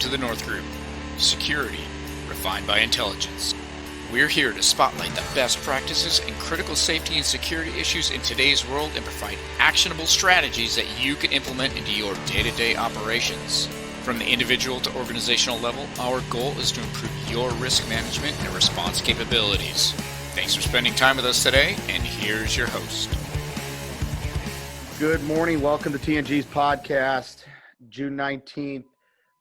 to the North Group. Security, refined by intelligence. We're here to spotlight the best practices and critical safety and security issues in today's world and provide actionable strategies that you can implement into your day-to-day operations. From the individual to organizational level, our goal is to improve your risk management and response capabilities. Thanks for spending time with us today, and here's your host. Good morning. Welcome to TNG's podcast, June 19th.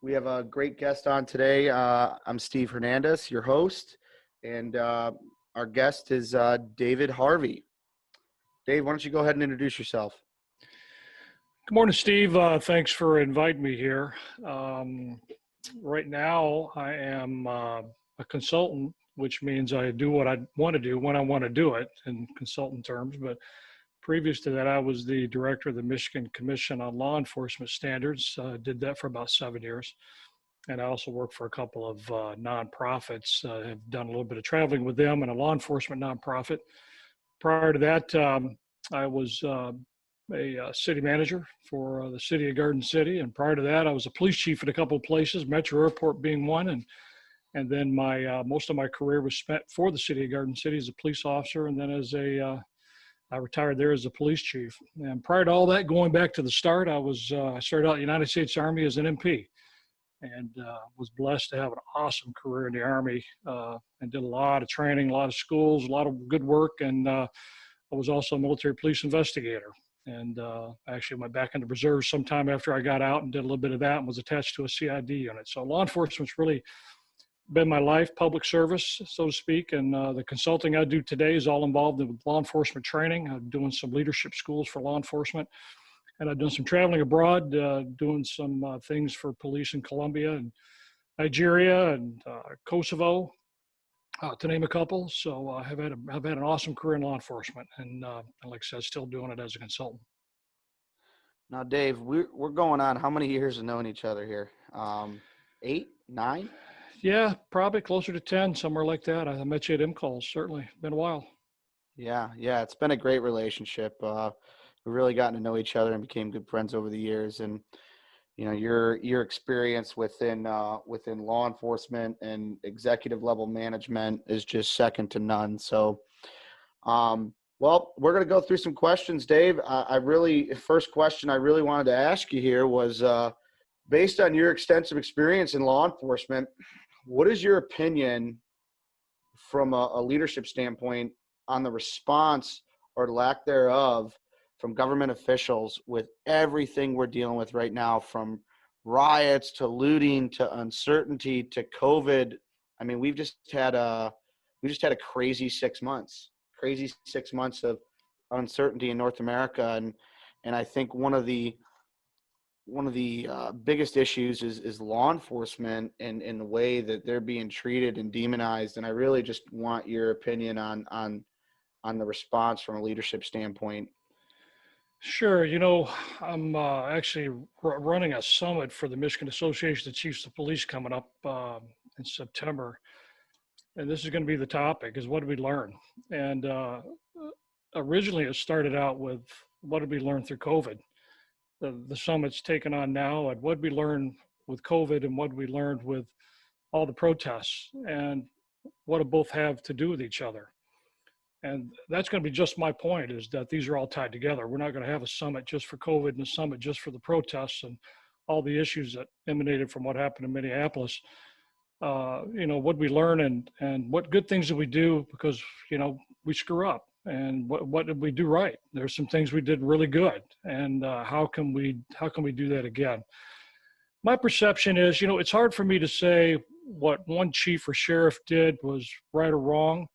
We have a great guest on today. I'm Steve Hernandez, your host, and our guest is David Harvey. Dave, why don't you go ahead and introduce yourself? Good morning, Steve. Thanks for inviting me here. Right now, I am a consultant, which means I do what I want to do when I want to do it in consultant terms. But previous to that, I was the director of the Michigan Commission on Law Enforcement Standards. Did that for about 7 years. And I also worked for a couple of nonprofits. Have done a little bit of traveling with them and a law enforcement nonprofit. Prior to that, I was a city manager for the city of Garden City. And prior to that, I was a police chief at a couple of places, Metro Airport being one. And then most of my career was spent for the city of Garden City as a police officer. And then I retired there as a police chief. And prior to all that, going back to the start, I started out in the United States Army as an MP and was blessed to have an awesome career in the Army and did a lot of training, a lot of schools, a lot of good work. And I was also a military police investigator. And actually went back into reserves sometime after I got out and did a little bit of that and was attached to a CID unit. So law enforcement's really been my life, public service, so to speak. And the consulting I do today is all involved in law enforcement training. I'm doing some leadership schools for law enforcement. And I've done some traveling abroad, doing some things for police in Colombia and Nigeria and Kosovo, to name a couple. So I've had an awesome career in law enforcement, and like I said, still doing it as a consultant. Now, Dave, we're going on how many years of knowing each other here? 8, 9? Yeah, probably closer to 10, somewhere like that. I met you at MCalls, certainly. Been a while. Yeah, it's been a great relationship. We've really gotten to know each other and became good friends over the years. And you know, your experience within law enforcement and executive level management is just second to none. So, well, we're going to go through some questions, Dave. First question I really wanted to ask you here was, based on your extensive experience in law enforcement, what is your opinion from a leadership standpoint on the response or lack thereof from government officials with everything we're dealing with right now, from riots to looting to uncertainty to COVID? I mean, we just had a crazy 6 months of uncertainty in North America. And I think one of the biggest issues is law enforcement and in the way that they're being treated and demonized. And I really just want your opinion on the response from a leadership standpoint. Sure. You know, I'm actually running a summit for the Michigan Association of Chiefs of Police coming up in September. And this is going to be the topic, is what did we learn? And originally it started out with what did we learn through COVID? The summit's taken on now, and what did we learn with COVID and what did we learned with all the protests, and what do both have to do with each other? And that's going to be just my point, is that these are all tied together. We're not going to have a summit just for COVID and a summit just for the protests and all the issues that emanated from what happened in Minneapolis. You know, what we learn and what good things did we do, because, you know, we screw up, and what did we do right? There's some things we did really good, and how can we do that again? My perception is, you know, it's hard for me to say what one chief or sheriff did was right or wrong.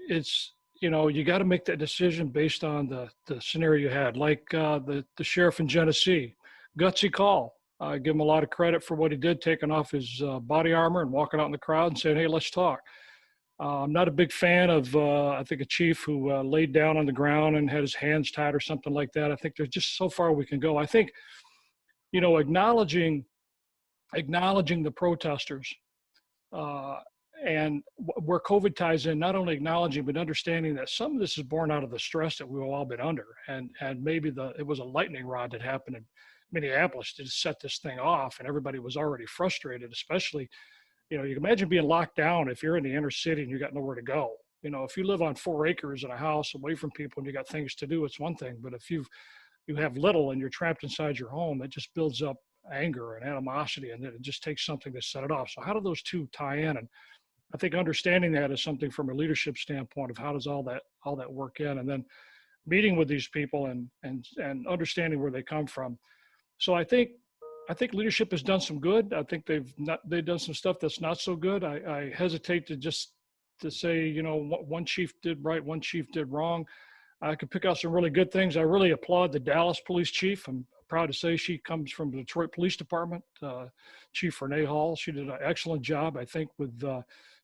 It's, you know, you got to make that decision based on the scenario you had, like the sheriff in Genesee. Gutsy call. I give him a lot of credit for what he did, taking off his body armor and walking out in the crowd and saying, hey, let's talk. I'm not a big fan of, I think, a chief who laid down on the ground and had his hands tied or something like that. I think there's just so far we can go. I think, you know, acknowledging the protesters, and where COVID ties in, not only acknowledging, but understanding that some of this is born out of the stress that we've all been under. And maybe it was a lightning rod that happened in Minneapolis to set this thing off, and everybody was already frustrated, especially, you can imagine being locked down if you're in the inner city and you got nowhere to go. If you live on 4 acres in a house away from people and you got things to do, it's one thing. But if you have little and you're trapped inside your home, it just builds up anger and animosity, and then it just takes something to set it off. So how do those two tie in? And I think understanding that is something from a leadership standpoint of how does all that work in, and then meeting with these people and understanding where they come from. So I think leadership has done some good. I think they've done some stuff that's not so good. I hesitate to say, one chief did right, one chief did wrong. I could pick out some really good things. I really applaud the Dallas police chief. I'm proud to say she comes from the Detroit Police Department, Chief Renee Hall. She did an excellent job, I think, with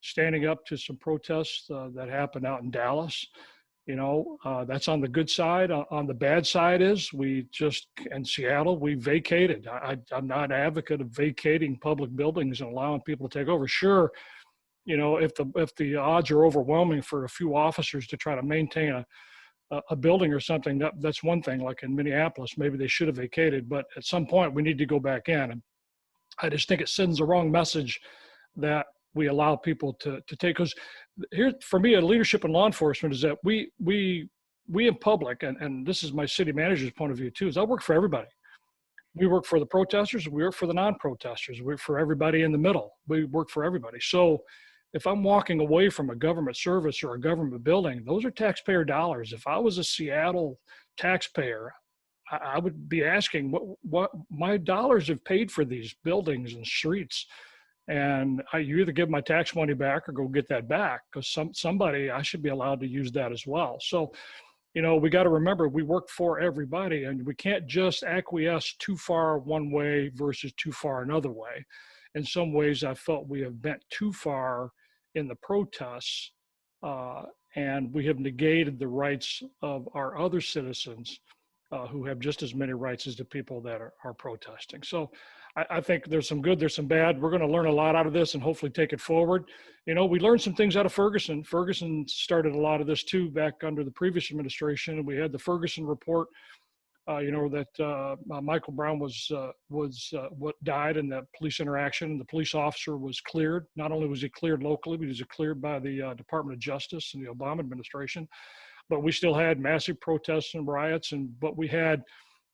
standing up to some protests that happened out in Dallas. That's on the good side. On the bad side is in Seattle, we vacated. I'm not an advocate of vacating public buildings and allowing people to take over. Sure, if the odds are overwhelming for a few officers to try to maintain a building or something, that's one thing. Like in Minneapolis, maybe they should have vacated, but at some point we need to go back in. And I just think it sends the wrong message that we allow people to take. Because here, for me, a leadership in law enforcement is that we in public, and this is my city manager's point of view too, is I work for everybody. We work for the protesters, we work for the non-protesters, we work for everybody in the middle. We work for everybody. So if I'm walking away from a government service or a government building, those are taxpayer dollars. If I was a Seattle taxpayer, I would be asking what my dollars have paid for these buildings and streets. And you either give my tax money back or go get that back, because somebody, I should be allowed to use that as well. So, we got to remember we work for everybody, and we can't just acquiesce too far one way versus too far another way. In some ways, I felt we have bent too far in the protests, and we have negated the rights of our other citizens who have just as many rights as the people that are protesting. So I think there's some good, there's some bad. We're going to learn a lot out of this and hopefully take it forward. We learned some things out of Ferguson. Ferguson started a lot of this too back under the previous administration. We had the Ferguson report, that Michael Brown was what died in that police interaction. The police officer was cleared. Not only was he cleared locally, but he was cleared by the Department of Justice and the Obama administration. But we still had massive protests and riots, but we had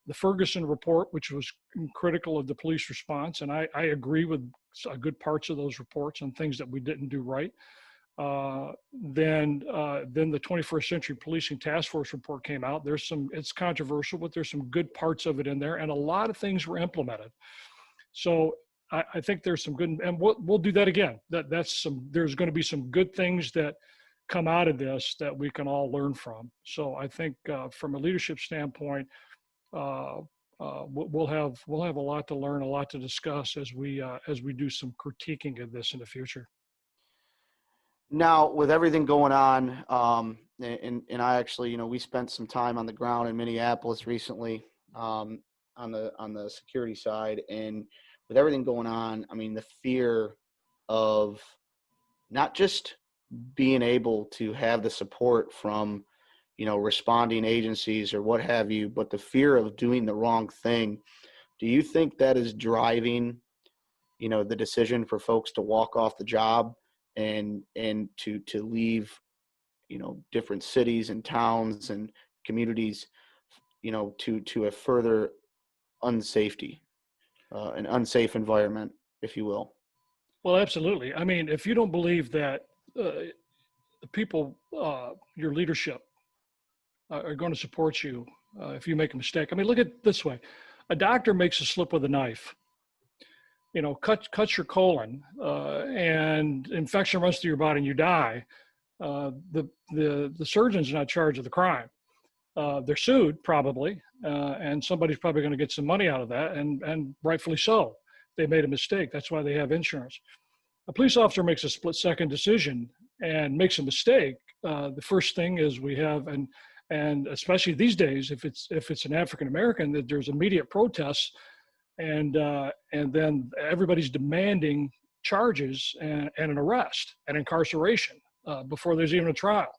the Ferguson report, which was critical of the police response. And I agree with good parts of those reports on things that we didn't do right. Then the 21st Century Policing Task Force report came out. It's controversial, but there's some good parts of it in there, and a lot of things were implemented. So I think there's some good, and we'll do that again. There's going to be some good things that come out of this that we can all learn from. So I think from a leadership standpoint, we'll have a lot to learn, a lot to discuss as we do some critiquing of this in the future. Now, with everything going on, and I actually, we spent some time on the ground in Minneapolis recently on the security side, and with everything going on, I mean, the fear of not just being able to have the support from, responding agencies or what have you, but the fear of doing the wrong thing. Do you think that is driving, the decision for folks to walk off the job and to leave, different cities and towns and communities, to a further unsafety, an unsafe environment, if you will? Well, absolutely. I mean, if you don't believe that the people, your leadership, are going to support you if you make a mistake. I mean, look at it this way. A doctor makes a slip with a knife, cuts your colon, and infection runs through your body and you die. The surgeon's not charged of the crime. They're sued probably, and somebody's probably going to get some money out of that, and rightfully so. They made a mistake. That's why they have insurance. A police officer makes a split-second decision and makes a mistake. The first thing is we have, and especially these days, if it's an African American, that there's immediate protests, and then everybody's demanding charges and an arrest and incarceration before there's even a trial.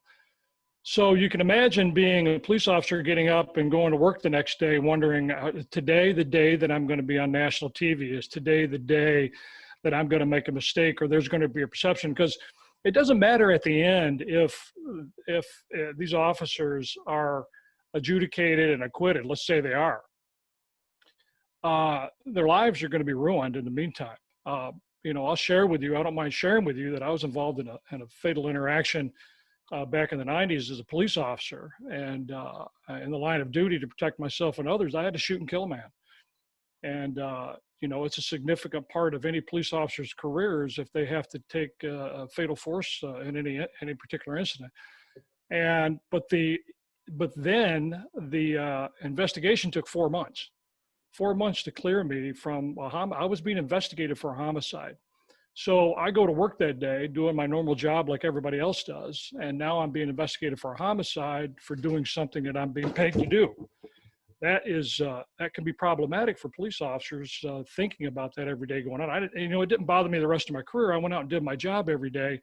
So you can imagine being a police officer, getting up and going to work the next day, wondering, today, the day that I'm going to be on national TV, is today the day that I'm going to make a mistake, or there's going to be a perception? Because it doesn't matter at the end if these officers are adjudicated and acquitted. Let's say they are. Their lives are going to be ruined in the meantime. I'll share with you, I don't mind sharing with you, that I was involved in a fatal interaction back in the 90s as a police officer, and in the line of duty to protect myself and others, I had to shoot and kill a man. And it's a significant part of any police officer's careers if they have to take a fatal force in any particular incident. But then the investigation took 4 months. 4 months to clear me from I was being investigated for a homicide. So I go to work that day doing my normal job like everybody else does, and now I'm being investigated for a homicide for doing something that I'm being paid to do. That can be problematic for police officers thinking about that every day going on. It didn't bother me the rest of my career. I went out and did my job every day,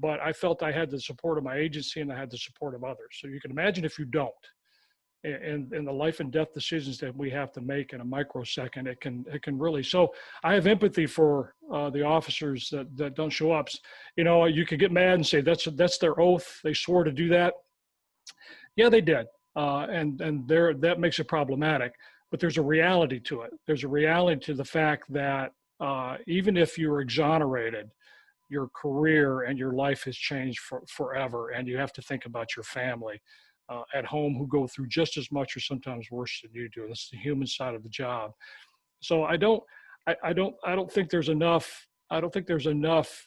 but I felt I had the support of my agency and I had the support of others. So you can imagine if you don't, and the life and death decisions that we have to make in a microsecond, it can really. So I have empathy for the officers that don't show up. You could get mad and say that's their oath. They swore to do that. Yeah, they did. And that makes it problematic, but there's a reality to it. There's a reality to the fact that even if you're exonerated, your career and your life has changed forever, and you have to think about your family at home who go through just as much or sometimes worse than you do. That's the human side of the job. So I don't think there's enough. I don't think there's enough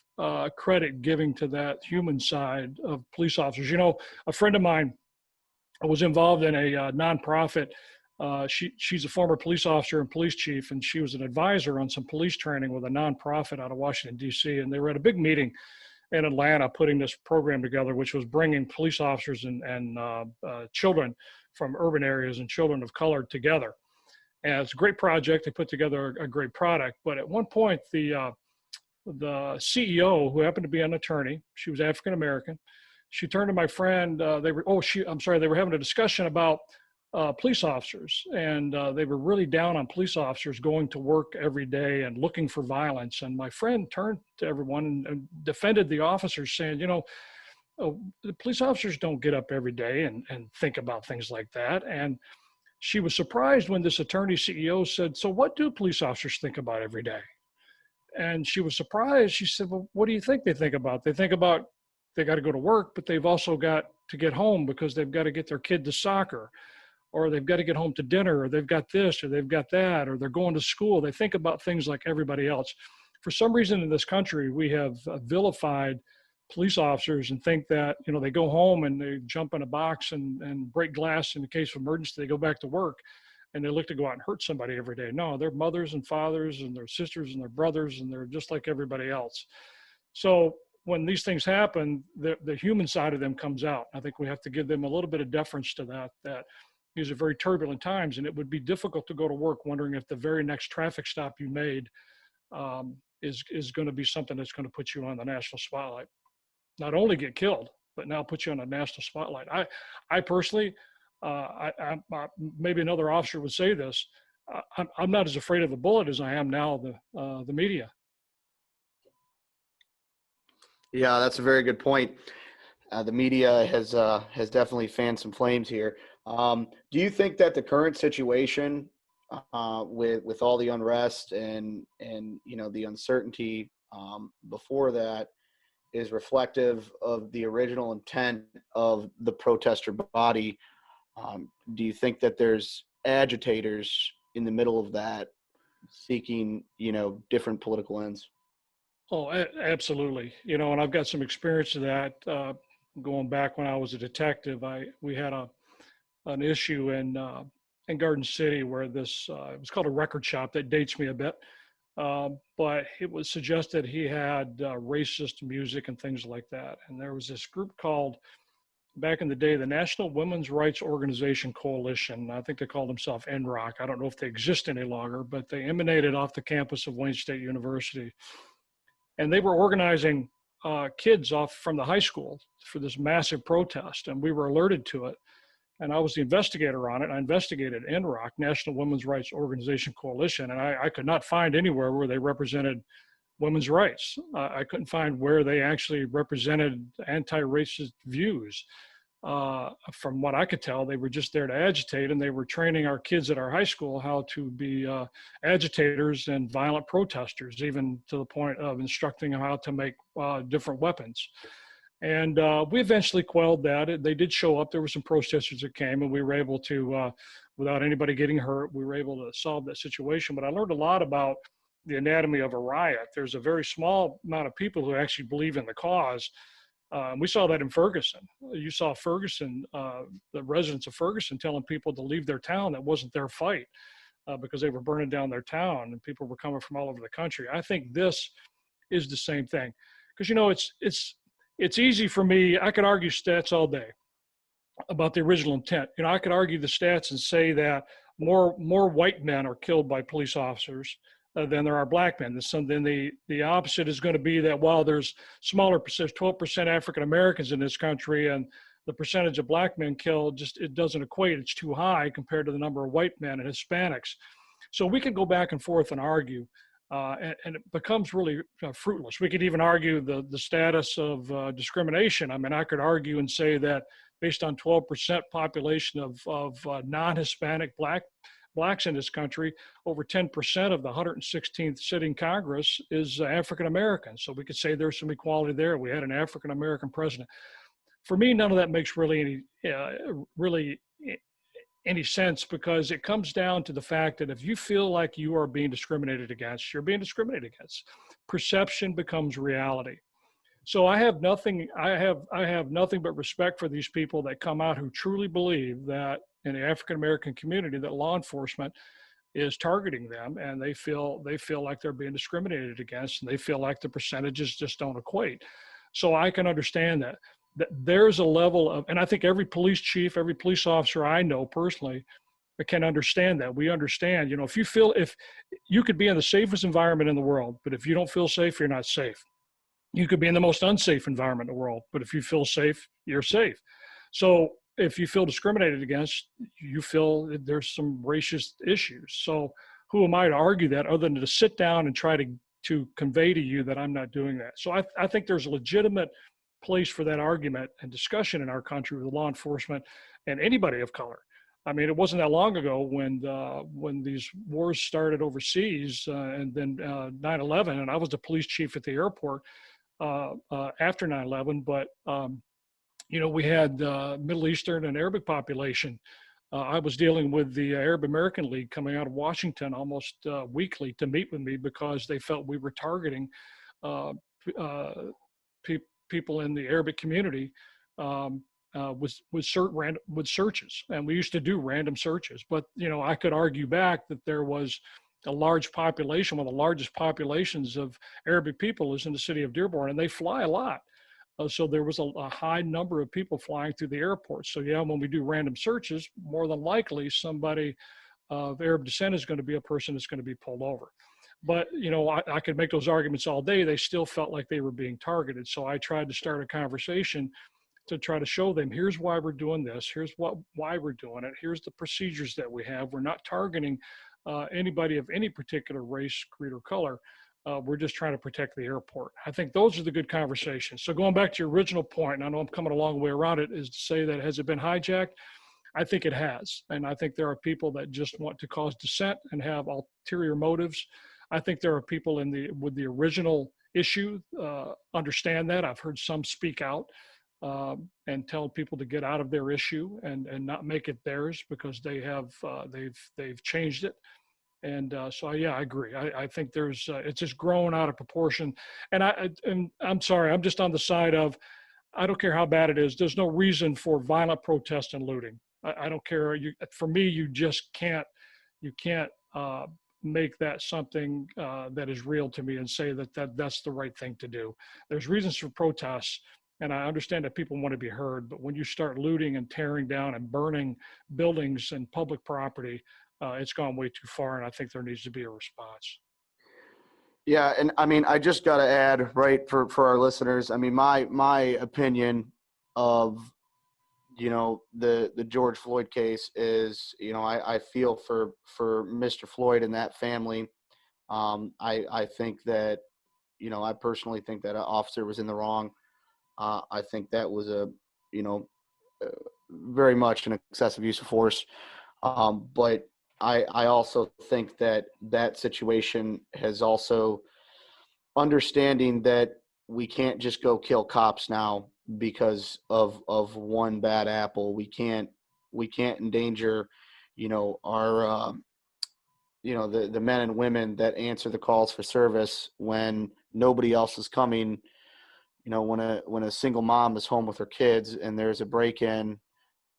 credit giving to that human side of police officers. A friend of mine was involved in a nonprofit. She's a former police officer and police chief, and she was an advisor on some police training with a nonprofit out of Washington, D.C. And they were at a big meeting in Atlanta putting this program together, which was bringing police officers and children from urban areas and children of color together. And it's a great project. They put together a great product. But at one point, the CEO, who happened to be an attorney, she was African American, she turned to my friend. They were having a discussion about police officers, and they were really down on police officers going to work every day and looking for violence. And my friend turned to everyone and defended the officers, saying, the police officers don't get up every day and think about things like that. And she was surprised when this attorney CEO said, so what do police officers think about every day? And she was surprised. She said, well, what do you think they think about? They think about they got to go to work, but they've also got to get home because they've got to get their kid to soccer, or they've got to get home to dinner, or they've got this, or they've got that, or they're going to school. They think about things like everybody else. For some reason in this country, we have vilified police officers and think that, they go home and they jump in a box and break glass in the case of emergency. They go back to work and they look to go out and hurt somebody every day. No, they're mothers and fathers and their sisters and their brothers, and they're just like everybody else. So when these things happen, the human side of them comes out. I think we have to give them a little bit of deference to that these are very turbulent times, and it would be difficult to go to work wondering if the very next traffic stop you made is going to be something that's going to put you on the national spotlight. Not only get killed, but now put you on a national spotlight. I personally, maybe another officer would say this, I'm not as afraid of a bullet as I am now the media. Yeah, that's a very good point. The media has definitely fanned some flames here. Do you think that the current situation with all the unrest and the uncertainty before that is reflective of the original intent of the protester body? Do you think that there's agitators in the middle of that seeking different political ends? Oh, absolutely. And I've got some experience of that. Going back when I was a detective, we had an issue in Garden City where it was called a record shop. That dates me a bit, but it was suggested he had racist music and things like that. And there was this group called, back in the day, the National Women's Rights Organization Coalition. I think they called themselves NROC. I don't know if they exist any longer, but they emanated off the campus of Wayne State University. And they were organizing kids off from the high school for this massive protest, and we were alerted to it. And I was the investigator on it. I investigated NROC, National Women's Rights Organization Coalition, and I could not find anywhere where they represented women's rights. I couldn't find where they actually represented anti-racist views. From what I could tell, they were just there to agitate, and they were training our kids at our high school how to be agitators and violent protesters, even to the point of instructing them how to make different weapons. And we eventually quelled that. They did show up. There were some protesters that came, and we were able to, without anybody getting hurt, we were able to solve that situation. But I learned a lot about the anatomy of a riot. There's a very small amount of people who actually believe in the cause. We saw that in Ferguson. You saw Ferguson, the residents of Ferguson telling people to leave their town that wasn't their fight because they were burning down their town, and people were coming from all over the country. I think this is the same thing. Because, you know, it's easy for me. I could argue stats all day about the original intent. You know, I could argue the stats and say that more white men are killed by police officers than there are black men. Then the opposite is going to be that while there's smaller percentage, 12% African Americans in this country, and the percentage of black men killed, just it doesn't equate. It's too high compared to the number of white men and Hispanics. So we can go back and forth and argue. And it becomes really fruitless. We could even argue the status of discrimination. I mean, I could argue and say that based on 12% population of non-Hispanic blacks in this country, over 10% of the 116th sitting Congress is African American. So we could say there's some equality there. We had an African American president. For me, none of that makes really any sense, because it comes down to the fact that if you feel like you are being discriminated against, you're being discriminated against. Perception becomes reality. So I have nothing but respect for these people that come out who truly believe that in the African American community that law enforcement is targeting them, and they feel like they're being discriminated against, and they feel like the percentages just don't equate. So I can understand that there's a level of, and I think every police chief, every police officer I know personally can understand that. We understand, you know, if you could be in the safest environment in the world, but if you don't feel safe, you're not safe. You could be in the most unsafe environment in the world, but if you feel safe, you're safe. So if you feel discriminated against, you feel that there's some racist issues. So who am I to argue that, other than to sit down and try to convey to you that I'm not doing that? So I think there's a legitimate place for that argument and discussion in our country with law enforcement and anybody of color. I mean, it wasn't that long ago when these wars started overseas, and then 9/11, and I was the police chief at the airport after 9/11. But you know, we had Middle Eastern and Arabic population. I was dealing with the Arab American League coming out of Washington almost weekly to meet with me because they felt we were targeting people in the Arabic community with searches, and we used to do random searches. But you know, I could argue back that there was a large population. One of the largest populations of Arabic people is in the city of Dearborn, and they fly a lot. So there was a high number of people flying through the airport. So yeah, when we do random searches, more than likely somebody of Arab descent is going to be a person that's going to be pulled over. But, you know, I could make those arguments all day. They still felt like they were being targeted. So I tried to start a conversation to try to show them, here's why we're doing this. Here's why we're doing it. Here's the procedures that we have. We're not targeting anybody of any particular race, creed, or color. We're just trying to protect the airport. I think those are the good conversations. So going back to your original point, and I know I'm coming a long way around it, is to say that has it been hijacked? I think it has. And I think there are people that just want to cause dissent and have ulterior motives. I think there are people with the original issue understand that. I've heard some speak out and tell people to get out of their issue and not make it theirs because they've changed it. And so yeah, I agree. I think it's just grown out of proportion. And I'm sorry, I'm just on the side of, I don't care how bad it is. There's no reason for violent protest and looting. I don't care. For me, you just can't make that something that is real to me and say that's the right thing to do. There's reasons for protests, and I understand that people want to be heard, but when you start looting and tearing down and burning buildings and public property, it's gone way too far, and I think there needs to be a response. Yeah, and I mean, I just got to add, right, for our listeners. I mean, my opinion of the George Floyd case is, I feel for Mr. Floyd and that family. I think that, I personally think that an officer was in the wrong. I think that was you know, uh, very much an excessive use of force. But I also think that that situation has also understanding that we can't just go kill cops now because of one bad apple. We can't endanger, our the men and women that answer the calls for service when nobody else is coming. When a single mom is home with her kids and there's a break-in.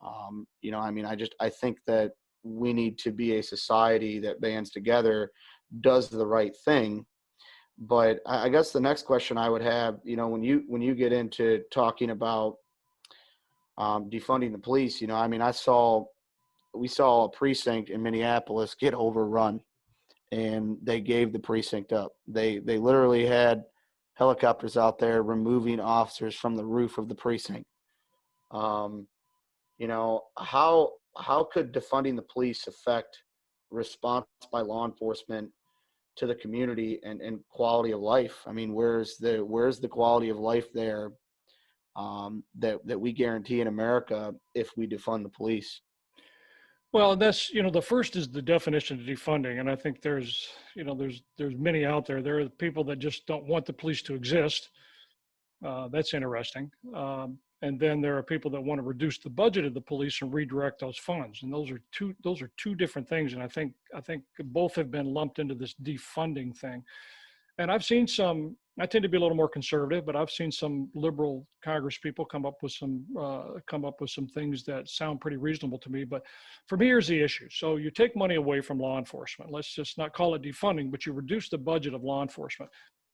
I mean, I think that we need to be a society that bands together, does the right thing. But I guess the next question I would have, when you get into talking about defunding the police, I mean, we saw a precinct in Minneapolis get overrun, and they gave the precinct up. They literally had helicopters out there removing officers from the roof of the precinct. Um, how could defunding the police affect response by law enforcement to the community and quality of life? I mean, where's the quality of life there, that we guarantee in America if we defund the police? Well, that's, the first is the definition of defunding. And I think there's many out there. There are people that just don't want the police to exist. That's interesting. And then there are people that want to reduce the budget of the police and redirect those funds. And those are two different things. And I think both have been lumped into this defunding thing. And I tend to be a little more conservative, but I've seen some liberal Congress people come up with some things that sound pretty reasonable to me. But for me, here's the issue. So you take money away from law enforcement. Let's just not call it defunding, but you reduce the budget of law enforcement.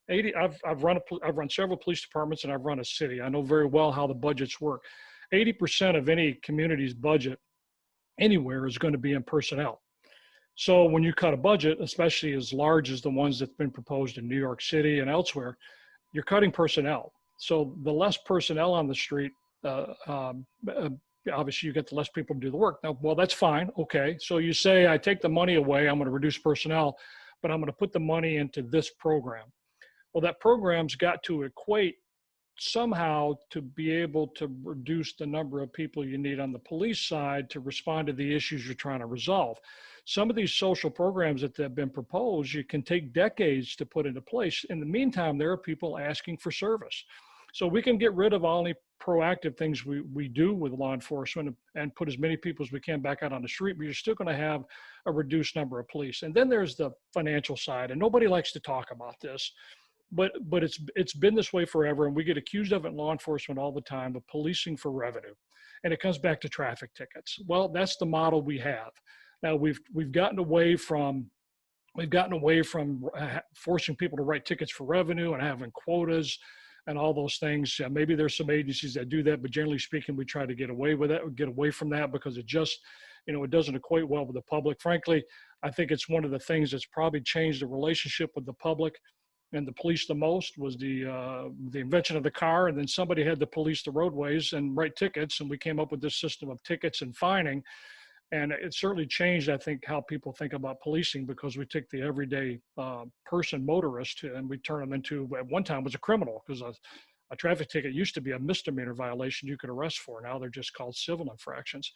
I've run several police departments and I've run a city. I know very well how the budgets work. 80% of any community's budget anywhere is going to be in personnel. So when you cut a budget, especially as large as the ones that's been proposed in New York City and elsewhere, you're cutting personnel. So the less personnel on the street, obviously you get the less people to do the work. Now, well, that's fine. Okay. So you say, I take the money away, I'm going to reduce personnel, but I'm going to put the money into this program. Well, that program's got to equate somehow to be able to reduce the number of people you need on the police side to respond to the issues you're trying to resolve. Some of these social programs that have been proposed, you can take decades to put into place. In the meantime, there are people asking for service. So we can get rid of all the proactive things we do with law enforcement and put as many people as we can back out on the street, but you're still going to have a reduced number of police. And then there's the financial side, and nobody likes to talk about this. But it's been this way forever, and we get accused of it in law enforcement all the time of policing for revenue, and it comes back to traffic tickets. Well, that's the model we have now. We've gotten away from forcing people to write tickets for revenue and having quotas and all those things. Maybe there's some agencies that do that, but generally speaking, we try to get away from that because it just, it doesn't equate well with the public. Frankly, I think it's one of the things that's probably changed the relationship with the public and the police the most was the invention of the car, and then somebody had to police the roadways and write tickets, and we came up with this system of tickets and fining, and it certainly changed, I think, how people think about policing because we take the everyday person motorist and we turn them into, at one time, was a criminal because a traffic ticket used to be a misdemeanor violation you could arrest for. Now they're just called civil infractions.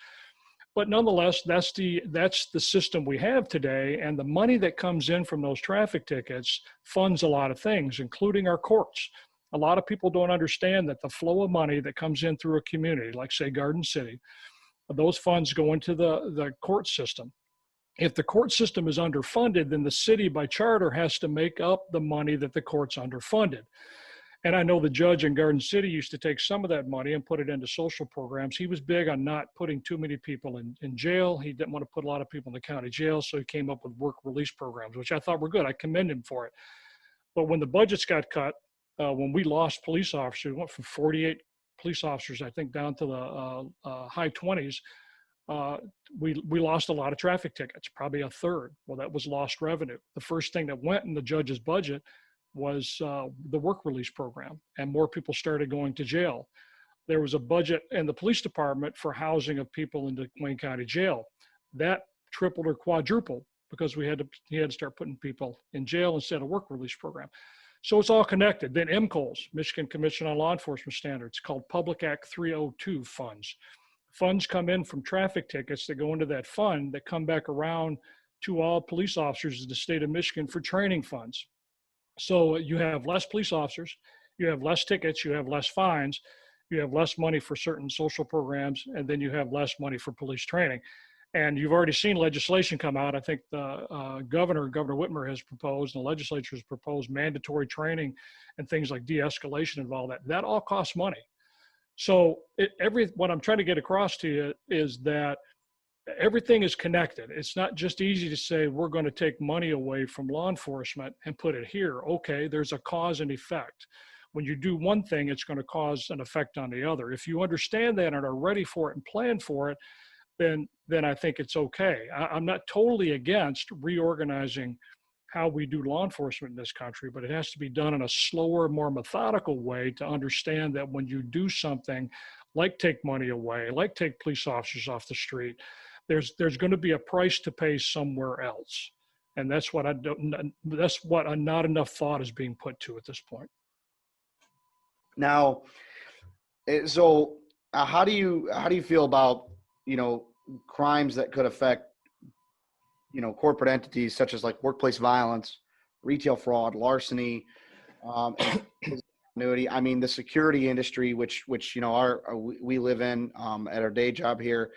But nonetheless, that's the system we have today. And the money that comes in from those traffic tickets funds a lot of things, including our courts. A lot of people don't understand that the flow of money that comes in through a community, like say Garden City, those funds go into the court system. If the court system is underfunded, then the city by charter has to make up the money that the court's underfunded. And I know the judge in Garden City used to take some of that money and put it into social programs. He was big on not putting too many people in jail. He didn't want to put a lot of people in the county jail, so he came up with work release programs, which I thought were good. I commend him for it. But when the budgets got cut, when we lost police officers, we went from 48 police officers, I think, down to the high 20s. We lost a lot of traffic tickets, probably a third. Well, that was lost revenue. The first thing that went in the judge's budget was the work release program, and more people started going to jail. There was a budget in the police department for housing of people in the Wayne County Jail. That tripled or quadrupled because he had to start putting people in jail instead of work release program. So it's all connected. Then MCOLS, Michigan Commission on Law Enforcement Standards, called Public Act 302 funds. Funds come in from traffic tickets that go into that fund that come back around to all police officers in the state of Michigan for training funds. So you have less police officers, you have less tickets, you have less fines, you have less money for certain social programs, and then you have less money for police training. And you've already seen legislation come out. I think the Governor Whitmer has proposed, and the legislature has proposed mandatory training and things like de-escalation and all that. That all costs money. So what I'm trying to get across to you is that everything is connected. It's not just easy to say we're going to take money away from law enforcement and put it here. Okay, there's a cause and effect. When you do one thing, it's going to cause an effect on the other. If you understand that and are ready for it and plan for it, then I think it's okay. I'm not totally against reorganizing how we do law enforcement in this country, but it has to be done in a slower, more methodical way to understand that when you do something like take money away, like take police officers off the street, there's going to be a price to pay somewhere else. And that's what not enough thought is being put to at this point. Now, so how do you feel about, crimes that could affect, corporate entities such as like workplace violence, retail fraud, larceny, and continuity? I mean, the security industry, which we live in at our day job here.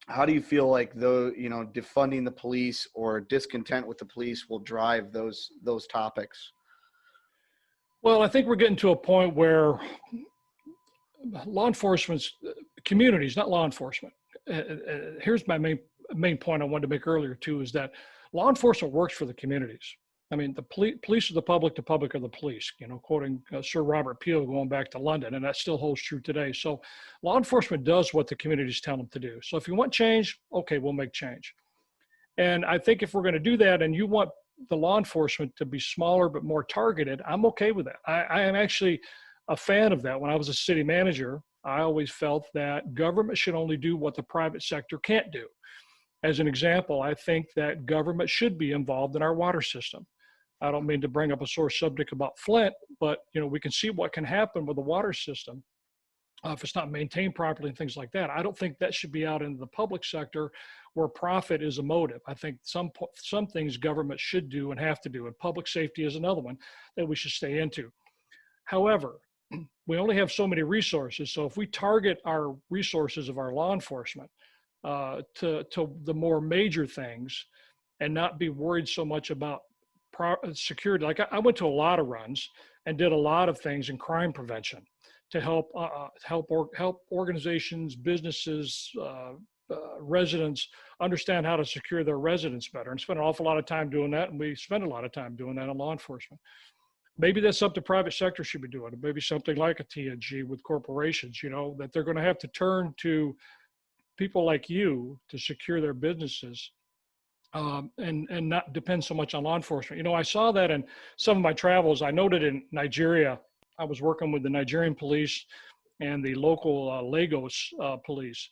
How do you feel like defunding the police or discontent with the police will drive those topics? Well, I think we're getting to a point where law enforcement's communities, not law enforcement. Here's my main point I wanted to make earlier too, is that law enforcement works for the communities. I mean, the police are the public are the police, quoting Sir Robert Peel going back to London, and that still holds true today. So law enforcement does what the communities tell them to do. So if you want change, okay, we'll make change. And I think if we're going to do that and you want the law enforcement to be smaller but more targeted, I'm okay with that. I am actually a fan of that. When I was a city manager, I always felt that government should only do what the private sector can't do. As an example, I think that government should be involved in our water system. I don't mean to bring up a sore subject about Flint, but we can see what can happen with the water system if it's not maintained properly and things like that. I don't think that should be out in the public sector where profit is a motive. I think some things government should do and have to do, and public safety is another one that we should stay into. However, we only have so many resources. So if we target our resources of our law enforcement to the more major things and not be worried so much about security. Like I went to a lot of runs and did a lot of things in crime prevention to help organizations, businesses, residents understand how to secure their residents better, and spent an awful lot of time doing that. And we spend a lot of time doing that in law enforcement. Maybe that's something the private sector should be doing. Maybe something like a TNG with corporations, that they're going to have to turn to people like you to secure their businesses. And not depend so much on law enforcement. I saw that in some of my travels. I noted in Nigeria, I was working with the Nigerian police and the local Lagos police.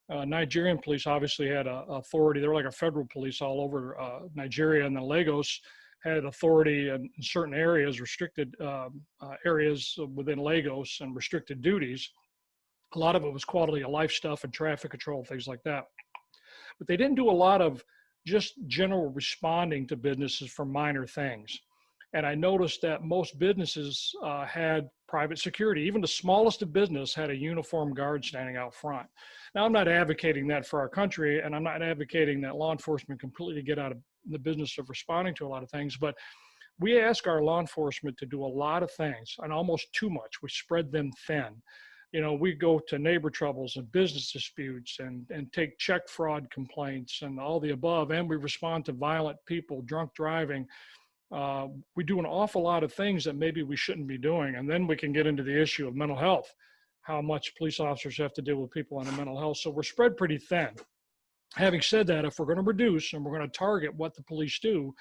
Nigerian police obviously had authority. They were like a federal police all over Nigeria, and then Lagos had authority in certain areas, restricted areas within Lagos, and restricted duties. A lot of it was quality of life stuff and traffic control, things like that. But they didn't do a lot of just general responding to businesses for minor things. And I noticed that most businesses had private security. Even the smallest of business had a uniformed guard standing out front. Now, I'm not advocating that for our country, and I'm not advocating that law enforcement completely get out of the business of responding to a lot of things, but we ask our law enforcement to do a lot of things, and almost too much. We spread them thin. We go to neighbor troubles and business disputes and take check fraud complaints and all the above, and we respond to violent people, drunk driving. We do an awful lot of things that maybe we shouldn't be doing. And then we can get into the issue of mental health, how much police officers have to deal with people on mental health. So we're spread pretty thin. Having said that, if we're going to reduce and we're going to target what the police do,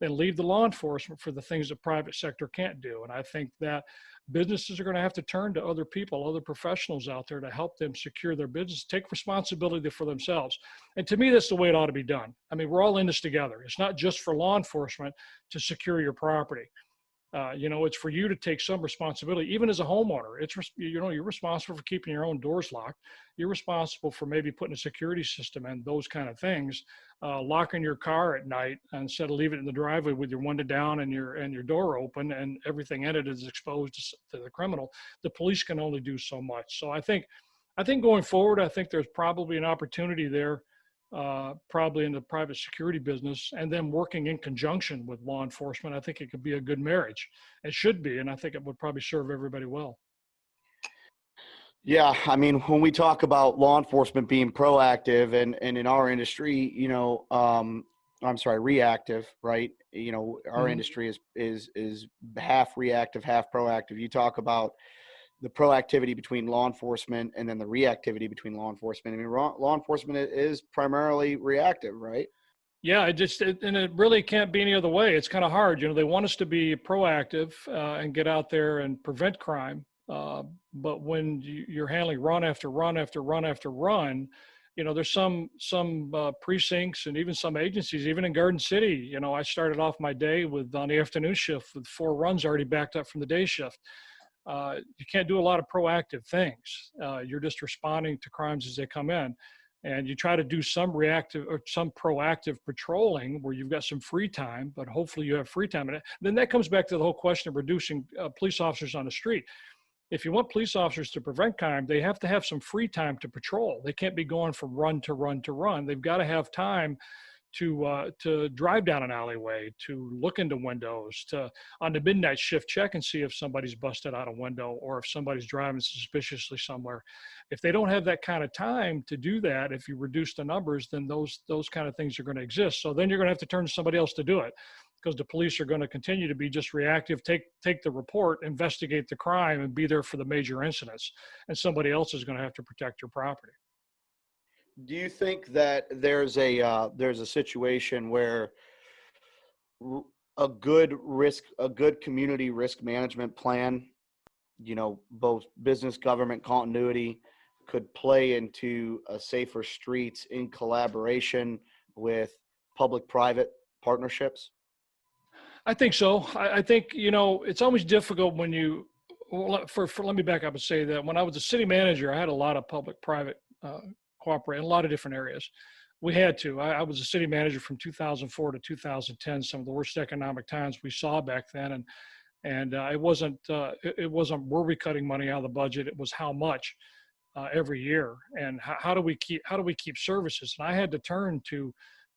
then leave the law enforcement for the things the private sector can't do. And I think that businesses are going to have to turn to other people, other professionals out there to help them secure their business, take responsibility for themselves. And to me, that's the way it ought to be done. I mean, we're all in this together. It's not just for law enforcement to secure your property. It's for you to take some responsibility, even as a homeowner. You're responsible for keeping your own doors locked. You're responsible for maybe putting a security system in, those kind of things. Locking your car at night instead of leaving it in the driveway with your window down and your door open and everything in it is exposed to the criminal. The police can only do so much. So I think going forward, I think there's probably an opportunity there. Probably in the private security business, and then working in conjunction with law enforcement. I think it could be a good marriage. It should be, and I think it would probably serve everybody well. Yeah, I mean, when we talk about law enforcement being proactive and in our industry, reactive, right? Our industry is half reactive, half proactive. You talk about the proactivity between law enforcement and then the reactivity between law enforcement. I mean, law enforcement is primarily reactive, right? Yeah, it really can't be any other way. It's kind of hard. They want us to be proactive and get out there and prevent crime. But when you're handling run after run after run after run, there's some precincts and even some agencies, even in Garden City. I started off my day on the afternoon shift with 4 runs already backed up from the day shift. You can't do a lot of proactive things. You're just responding to crimes as they come in. And you try to do some reactive or some proactive patrolling where you've got some free time, but hopefully you have free time. And then that comes back to the whole question of reducing police officers on the street. If you want police officers to prevent crime, they have to have some free time to patrol. They can't be going from run to run to run. They've got to have time to drive down an alleyway, to look into windows, to on the midnight shift check and see if somebody's busted out a window or if somebody's driving suspiciously somewhere. If they don't have that kind of time to do that, if you reduce the numbers, then those kind of things are going to exist. So then you're going to have to turn to somebody else to do it, because the police are going to continue to be just reactive, take the report, investigate the crime, and be there for the major incidents. And somebody else is going to have to protect your property. Do you think that there's a situation where a good community risk management plan, both business government continuity, could play into a safer streets in collaboration with public-private partnerships? I think so. I think, it's always difficult when let me back up and say that when I was a city manager, I had a lot of public-private cooperate in a lot of different areas. We had to. I was a city manager from 2004 to 2010, some of the worst economic times we saw back then. And it wasn't were we cutting money out of the budget? It was how much every year, and how do we keep services? And I had to turn to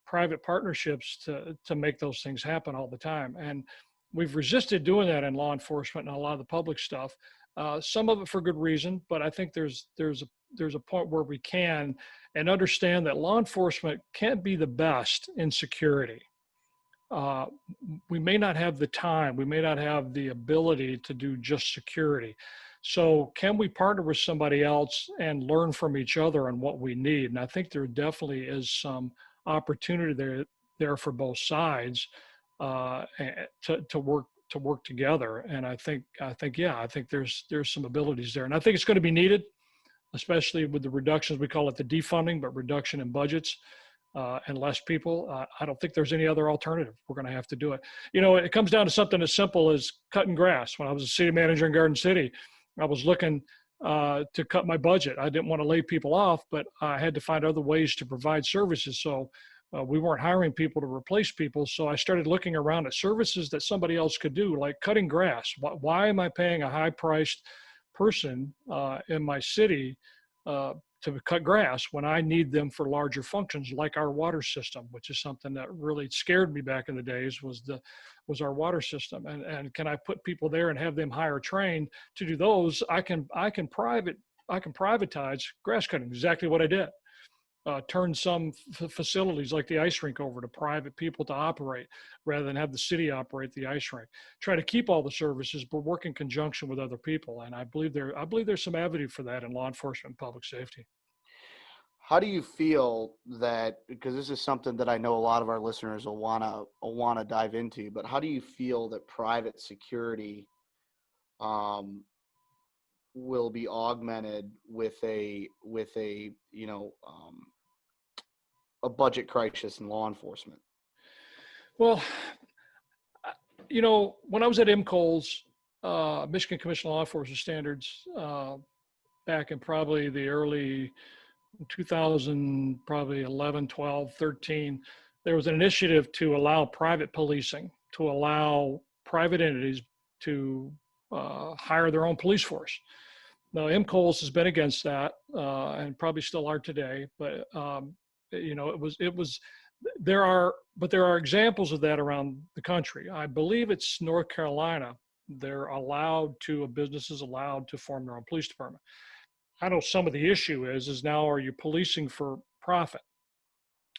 private partnerships to make those things happen all the time. And we've resisted doing that in law enforcement and a lot of the public stuff. Some of it for good reason, but I think there's a point where we can and understand that law enforcement can't be the best in security. We may not have the time, we may not have the ability to do just security. So can we partner with somebody else and learn from each other on what we need? And I think there definitely is some opportunity there for both sides to work together. And I think there's some abilities there. And I think it's going to be needed, especially with the reductions. We call it the defunding, but reduction in budgets and less people. I don't think there's any other alternative. We're going to have to do it. It comes down to something as simple as cutting grass. When I was a city manager in Garden City, I was looking to cut my budget. I didn't want to lay people off, but I had to find other ways to provide services. So we weren't hiring people to replace people. So I started looking around at services that somebody else could do, like cutting grass. Why am I paying a high-priced person in my city to cut grass when I need them for larger functions, like our water system, which is something that really scared me back in the days, was our water system. And can I put people there and have them hire trained to do those? I can privatize grass cutting, exactly what I did. Turn some facilities like the ice rink over to private people to operate rather than have the city operate the ice rink. Try to keep all the services, but work in conjunction with other people. And I believe there's some avenue for that in law enforcement and public safety. How do you feel that, because this is something that I know a lot of our listeners will wanna dive into, but how do you feel that private security um, will be augmented with a budget crisis in law enforcement? Well, when I was at MCOLS, Michigan Commission on Law Enforcement Standards, back in probably the early 2000, probably 11, 12, 13, there was an initiative to allow private policing, to allow private entities to hire their own police force. Now, MCOLS has been against that, and probably still are today. But there are examples of that around the country. I believe it's North Carolina. A business is allowed to form their own police department. I know some of the issue is now, are you policing for profit?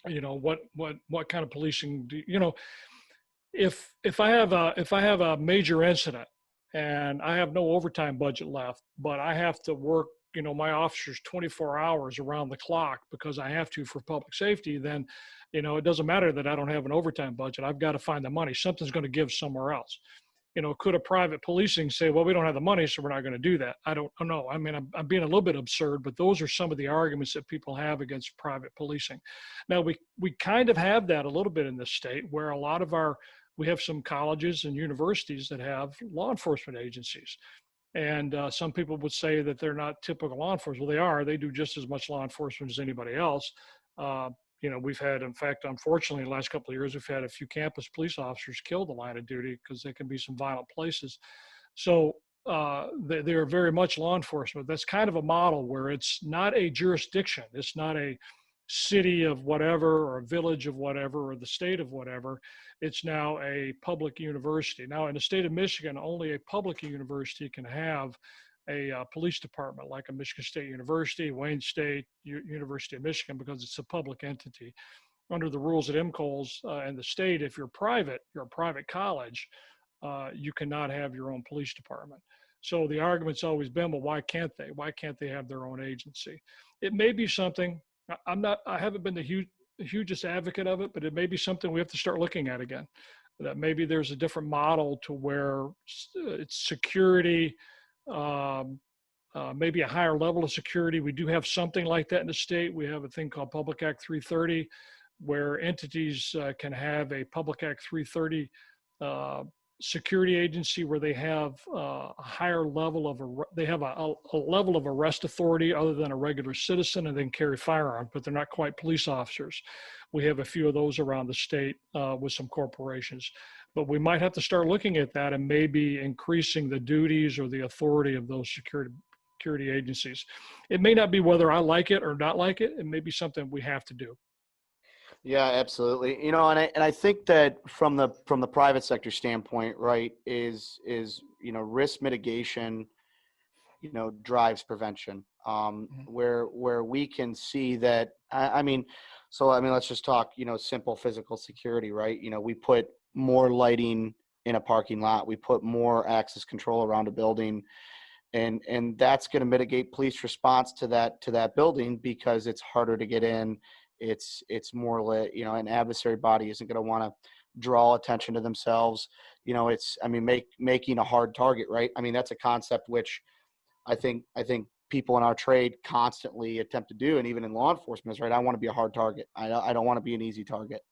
What kind of policing do if I have a major incident and I have no overtime budget left, but I have to work, my officers 24 hours around the clock because I have to for public safety, then, it doesn't matter that I don't have an overtime budget. I've got to find the money. Something's going to give somewhere else. Could a private policing say, well, we don't have the money, so we're not going to do that? I don't know. I mean, I'm being a little bit absurd, but those are some of the arguments that people have against private policing. Now, we kind of have that a little bit in this state, where we have some colleges and universities that have law enforcement agencies. And some people would say that they're not typical law enforcement. Well, they are. They do just as much law enforcement as anybody else. We've had, in fact, unfortunately, the last couple of years, we've had a few campus police officers killed in the line of duty because they can be some violent places. So they are very much law enforcement. That's kind of a model where it's not a jurisdiction. It's not a city of whatever or a village of whatever or the state of whatever. It's now a public university. Now, in the state of Michigan, only a public university can have a police department, like a Michigan State University, Wayne State, University of Michigan, because it's a public entity. Under the rules at MCOLS and the state, if you're a private college, you cannot have your own police department. So the argument's always been, well, why can't they? Why can't they have their own agency? It may be something, I haven't been the hugest advocate of it, but it may be something we have to start looking at again. That maybe there's a different model to where it's security, maybe a higher level of security. We do have something like that in the state. We have a thing called Public Act 330, where entities can have a Public Act 330 security agency where they have a higher level of a level of arrest authority other than a regular citizen, and then carry firearms, but they're not quite police officers. We have a few of those around the state with some corporations. But we might have to start looking at that and maybe increasing the duties or the authority of those security agencies. It may not be whether I like it or not like it. It may be something we have to do. Yeah, absolutely. And I think that from the private sector standpoint, right, is risk mitigation, drives prevention. Where we can see that, let's just talk, simple physical security, right? We put more lighting in a parking lot, we put more access control around a building, and that's going to mitigate police response to that building, because it's harder to get in. It's more lit, an adversary body isn't going to want to draw attention to themselves. Making a hard target, right? That's a concept which I think people in our trade constantly attempt to do. And even in law enforcement is, right, I want to be a hard target. I don't want to be an easy target,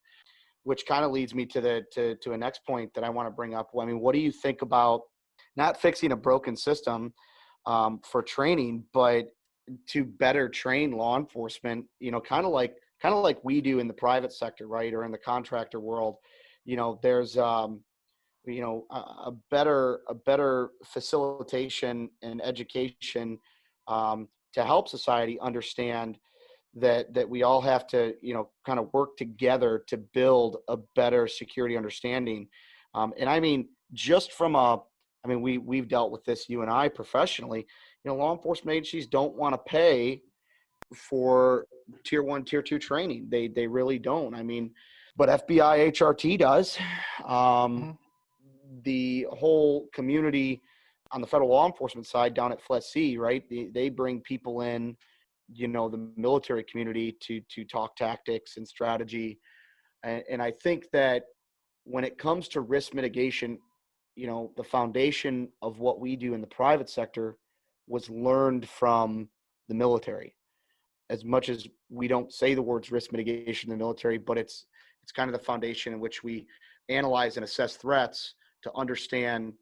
which kind of leads me to a next point that I want to bring up. What do you think about not fixing a broken system for training, but to better train law enforcement, kind of like we do in the private sector, right? Or in the contractor world, there's, a better facilitation and education to help society understand that we all have to, kind of work together to build a better security understanding. Just from we've dealt with this, you and I professionally, law enforcement agencies don't want to pay for tier 1, tier 2 training. They really don't. But FBI HRT does. The whole community on the federal law enforcement side down at FLESC, right? They bring people in the military community to talk tactics and strategy. And I think that when it comes to risk mitigation, the foundation of what we do in the private sector was learned from the military. As much as we don't say the words risk mitigation in the military, but it's kind of the foundation in which we analyze and assess threats to understand,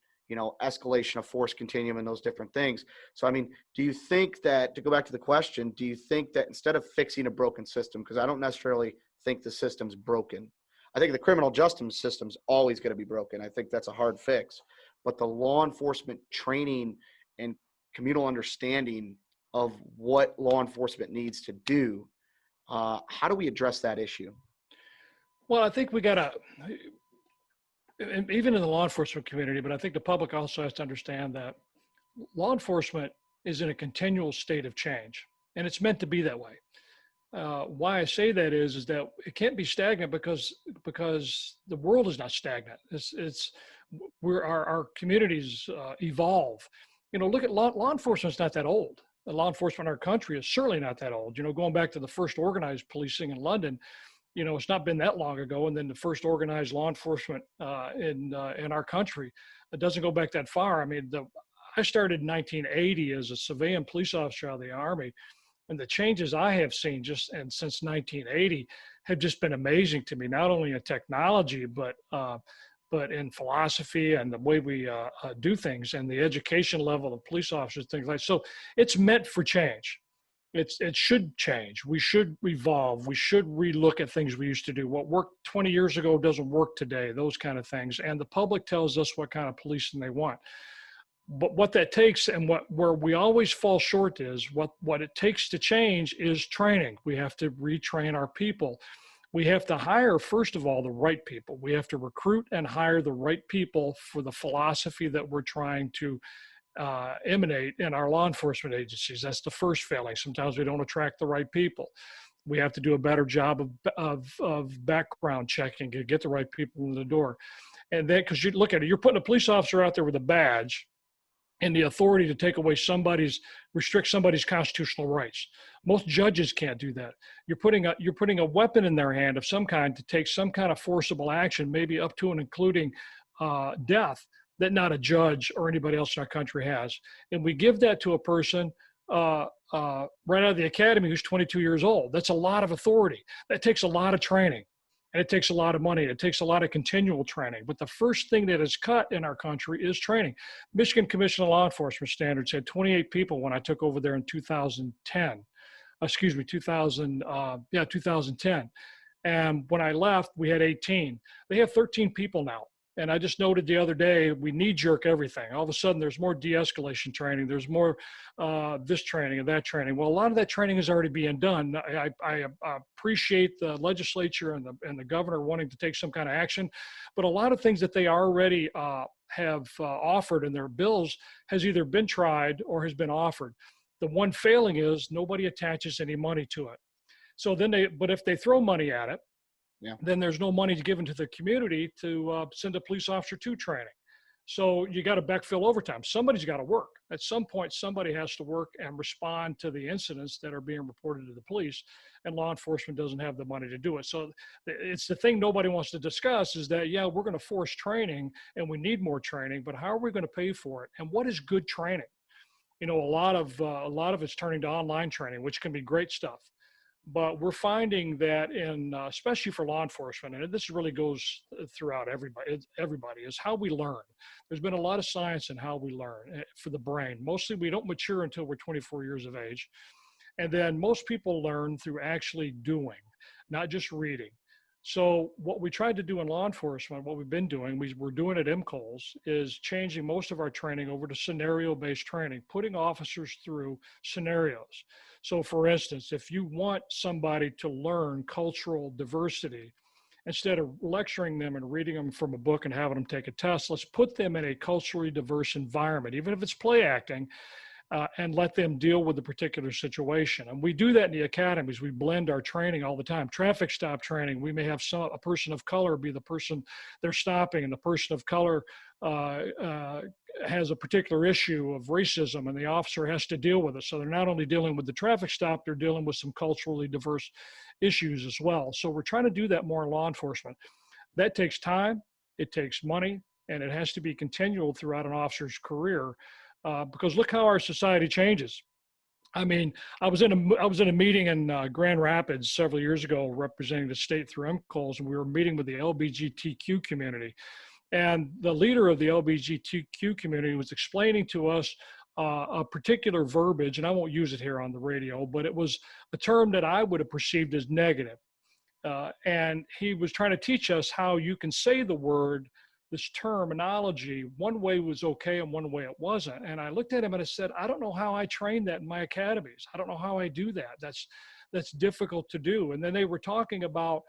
escalation of force continuum and those different things. So, I mean, do you think that, to go back to the question, do you think that instead of fixing a broken system, because I don't necessarily think the system's broken. I think the criminal justice system's always going to be broken. I think that's a hard fix. But the law enforcement training and communal understanding of what law enforcement needs to do, how do we address that issue? Well, I think we got to, even in the law enforcement community, but I think the public also has to understand that law enforcement is in a continual state of change, and it's meant to be that way. Why I say that is that it can't be stagnant because the world is not stagnant. Our communities evolve. Look at law enforcement's not that old. The law enforcement in our country is certainly not that old. Going back to the first organized policing in London, it's not been that long ago. And then the first organized law enforcement in our country, it doesn't go back that far. I mean, I started in 1980 as a civilian police officer out of the Army, and the changes I have seen since 1980 have just been amazing to me. Not only in technology, but in philosophy and the way we do things, and the education level of police officers, things like that. So it's meant for change. It should change. We should evolve. We should relook at things we used to do. What worked 20 years ago doesn't work today, those kind of things. And the public tells us what kind of policing they want. But what that takes, and where we always fall short is what it takes to change is training. We have to retrain our people. We have to hire, first of all, the right people. We have to recruit and hire the right people for the philosophy that we're trying to emanate in our law enforcement agencies. That's the first failing. Sometimes we don't attract the right people. We have to do a better job of background checking to get the right people in the door. And then, because you look at it, you're putting a police officer out there with a badge and the authority to restrict somebody's constitutional rights. Most judges can't do that. You're putting a weapon in their hand of some kind to take some kind of forcible action, maybe up to and including death, that not a judge or anybody else in our country has. And we give that to a person right out of the academy who's 22 years old. That's a lot of authority. That takes a lot of training. And it takes a lot of money. It takes a lot of continual training. But the first thing that is cut in our country is training. Michigan Commission on Law Enforcement Standards had 28 people when I took over there in 2010. 2010. And when I left, we had 18. They have 13 people now. And I just noted the other day, we knee-jerk everything. All of a sudden, there's more de-escalation training. There's more this training and that training. Well, a lot of that training is already being done. I appreciate the legislature and the governor wanting to take some kind of action, but a lot of things that they already have offered in their bills has either been tried or has been offered. The one failing is nobody attaches any money to it. So but if they throw money at it, then there's no money given to the community to send a police officer to training. So you got to backfill overtime. Somebody's got to work. At some point, somebody has to work and respond to the incidents that are being reported to the police, and law enforcement doesn't have the money to do it. So it's the thing nobody wants to discuss is that, we're going to force training and we need more training, but how are we going to pay for it? And what is good training? A lot of it's turning to online training, which can be great stuff. But we're finding that especially for law enforcement, and this really goes throughout everybody, is how we learn. There's been a lot of science in how we learn for the brain. Mostly we don't mature until we're 24 years of age. And then most people learn through actually doing, not just reading. So what we tried to do in law enforcement, what we've been doing, we're doing at MCOLS, is changing most of our training over to scenario-based training, putting officers through scenarios. So for instance, if you want somebody to learn cultural diversity, instead of lecturing them and reading them from a book and having them take a test, let's put them in a culturally diverse environment, even if it's play acting, and let them deal with the particular situation. And we do that in the academies. We blend our training all the time. Traffic stop training, we may have a person of color be the person they're stopping, and the person of color has a particular issue of racism, and the officer has to deal with it. So they're not only dealing with the traffic stop, they're dealing with some culturally diverse issues as well. So we're trying to do that more in law enforcement. That takes time, it takes money, and it has to be continual throughout an officer's career. Because look how our society changes. I mean, I was in a meeting in Grand Rapids several years ago, representing the state through MCOLs, and we were meeting with the LGBTQ community. And the leader of the LGBTQ community was explaining to us a particular verbiage, and I won't use it here on the radio, but it was a term that I would have perceived as negative. And he was trying to teach us how you can say the word, this terminology, one way was okay and one way it wasn't. And I looked at him and I said, I don't know how I train that in my academies. I don't know how I do that. That's difficult to do. And then they were talking about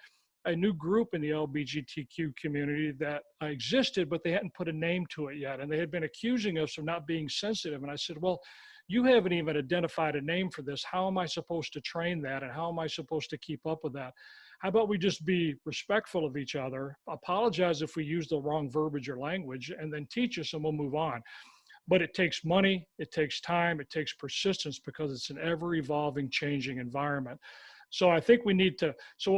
a new group in the LGBTQ community that existed, but they hadn't put a name to it yet. And they had been accusing us of not being sensitive. And I said, well, you haven't even identified a name for this. How am I supposed to train that? And how am I supposed to keep up with that? How about we just be respectful of each other, apologize if we use the wrong verbiage or language, and then teach us and we'll move on. But it takes money, it takes time, it takes persistence, because it's an ever-evolving, changing environment. So I think what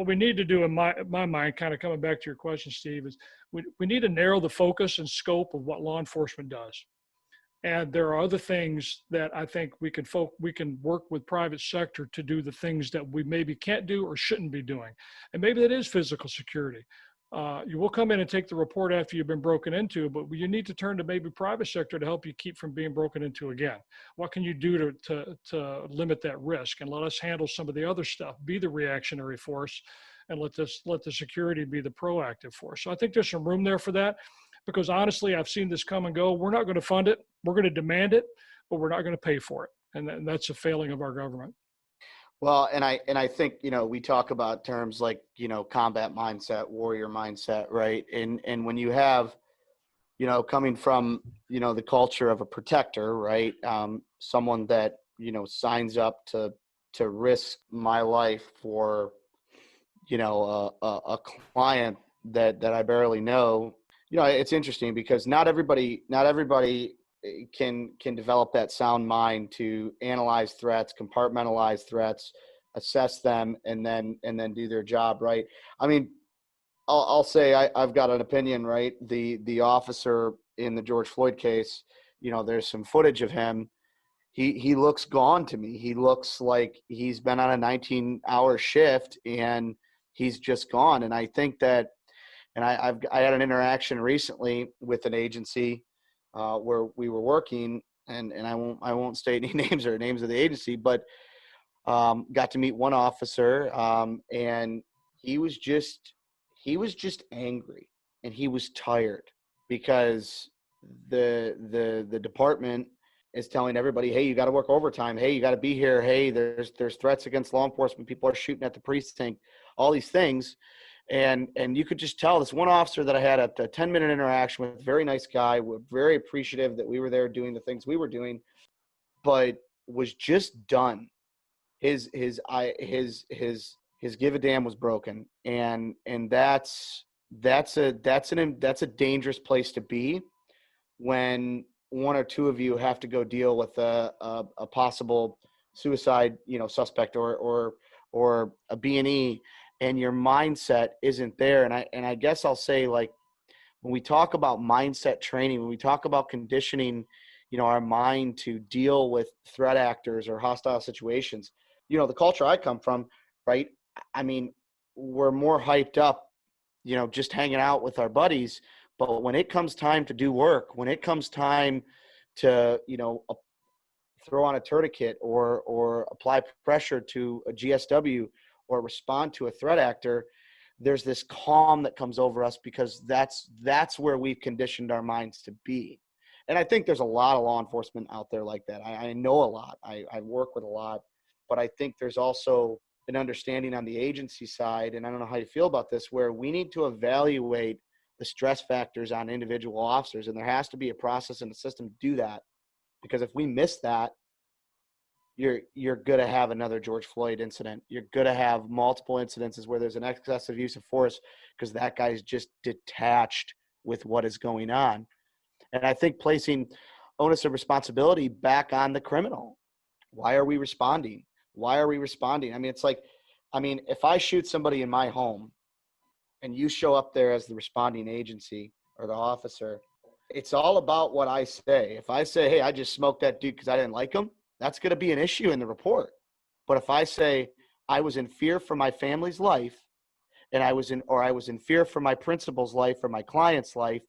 we need to do in my mind, kind of coming back to your question, Steve, is we need to narrow the focus and scope of what law enforcement does. And there are other things that I think we can work with private sector to do the things that we maybe can't do or shouldn't be doing. And maybe that is physical security. You will come in and take the report after you've been broken into, but you need to turn to maybe private sector to help you keep from being broken into again. What can you do to limit that risk? And let us handle some of the other stuff, be the reactionary force, and let the security be the proactive force. So I think there's some room there for that. Because honestly, I've seen this come and go. We're not going to fund it. We're going to demand it, but we're not going to pay for it. And that's a failing of our government. Well, and I think, we talk about terms like, combat mindset, warrior mindset, right? And when you have, coming from, the culture of a protector, right? Someone that, signs up to risk my life for, a client that I barely know. It's interesting because not everybody can develop that sound mind to analyze threats, compartmentalize threats, assess them, and then do their job, right? I mean, I'll say I've got an opinion, right? The officer in the George Floyd case, there's some footage of him. He looks gone to me. He looks like he's been on a 19-hour shift and he's just gone. And I think that. And I had an interaction recently with an agency where we were working, and I won't state any names or names of the agency, but got to meet one officer, and he was just angry, and he was tired because the department is telling everybody, hey, you got to work overtime. Hey, you got to be here. Hey, there's threats against law enforcement. People are shooting at the precinct. All these things. And you could just tell this one officer that I had a 10-minute interaction with, very nice guy, we're very appreciative that we were there doing the things we were doing, but was just done. His give a damn was broken. And that's a dangerous place to be when one or two of you have to go deal with a possible suicide, suspect or a B&E, and your mindset isn't there. And I guess I'll say, like, when we talk about mindset training, when we talk about conditioning, our mind to deal with threat actors or hostile situations, the culture I come from, right? I mean, we're more hyped up, just hanging out with our buddies. But when it comes time to do work, when it comes time to, throw on a tourniquet or apply pressure to a GSW, or respond to a threat actor, there's this calm that comes over us because that's where we've conditioned our minds to be. And I think there's a lot of law enforcement out there like that. I know a lot. I work with a lot. But I think there's also an understanding on the agency side, and I don't know how you feel about this, where we need to evaluate the stress factors on individual officers. And there has to be a process and a system to do that. Because if we miss that, you're going to have another George Floyd incident. You're going to have multiple incidences where there's an excessive use of force because that guy's just detached with what is going on. And I think placing onus of responsibility back on the criminal. Why are we responding? Why are we responding? I mean, it's like, if I shoot somebody in my home and you show up there as the responding agency or the officer, it's all about what I say. If I say, hey, I just smoked that dude because I didn't like him, that's going to be an issue in the report. But if I say I was in fear for my family's life, and I was in fear for my principal's life or my client's life,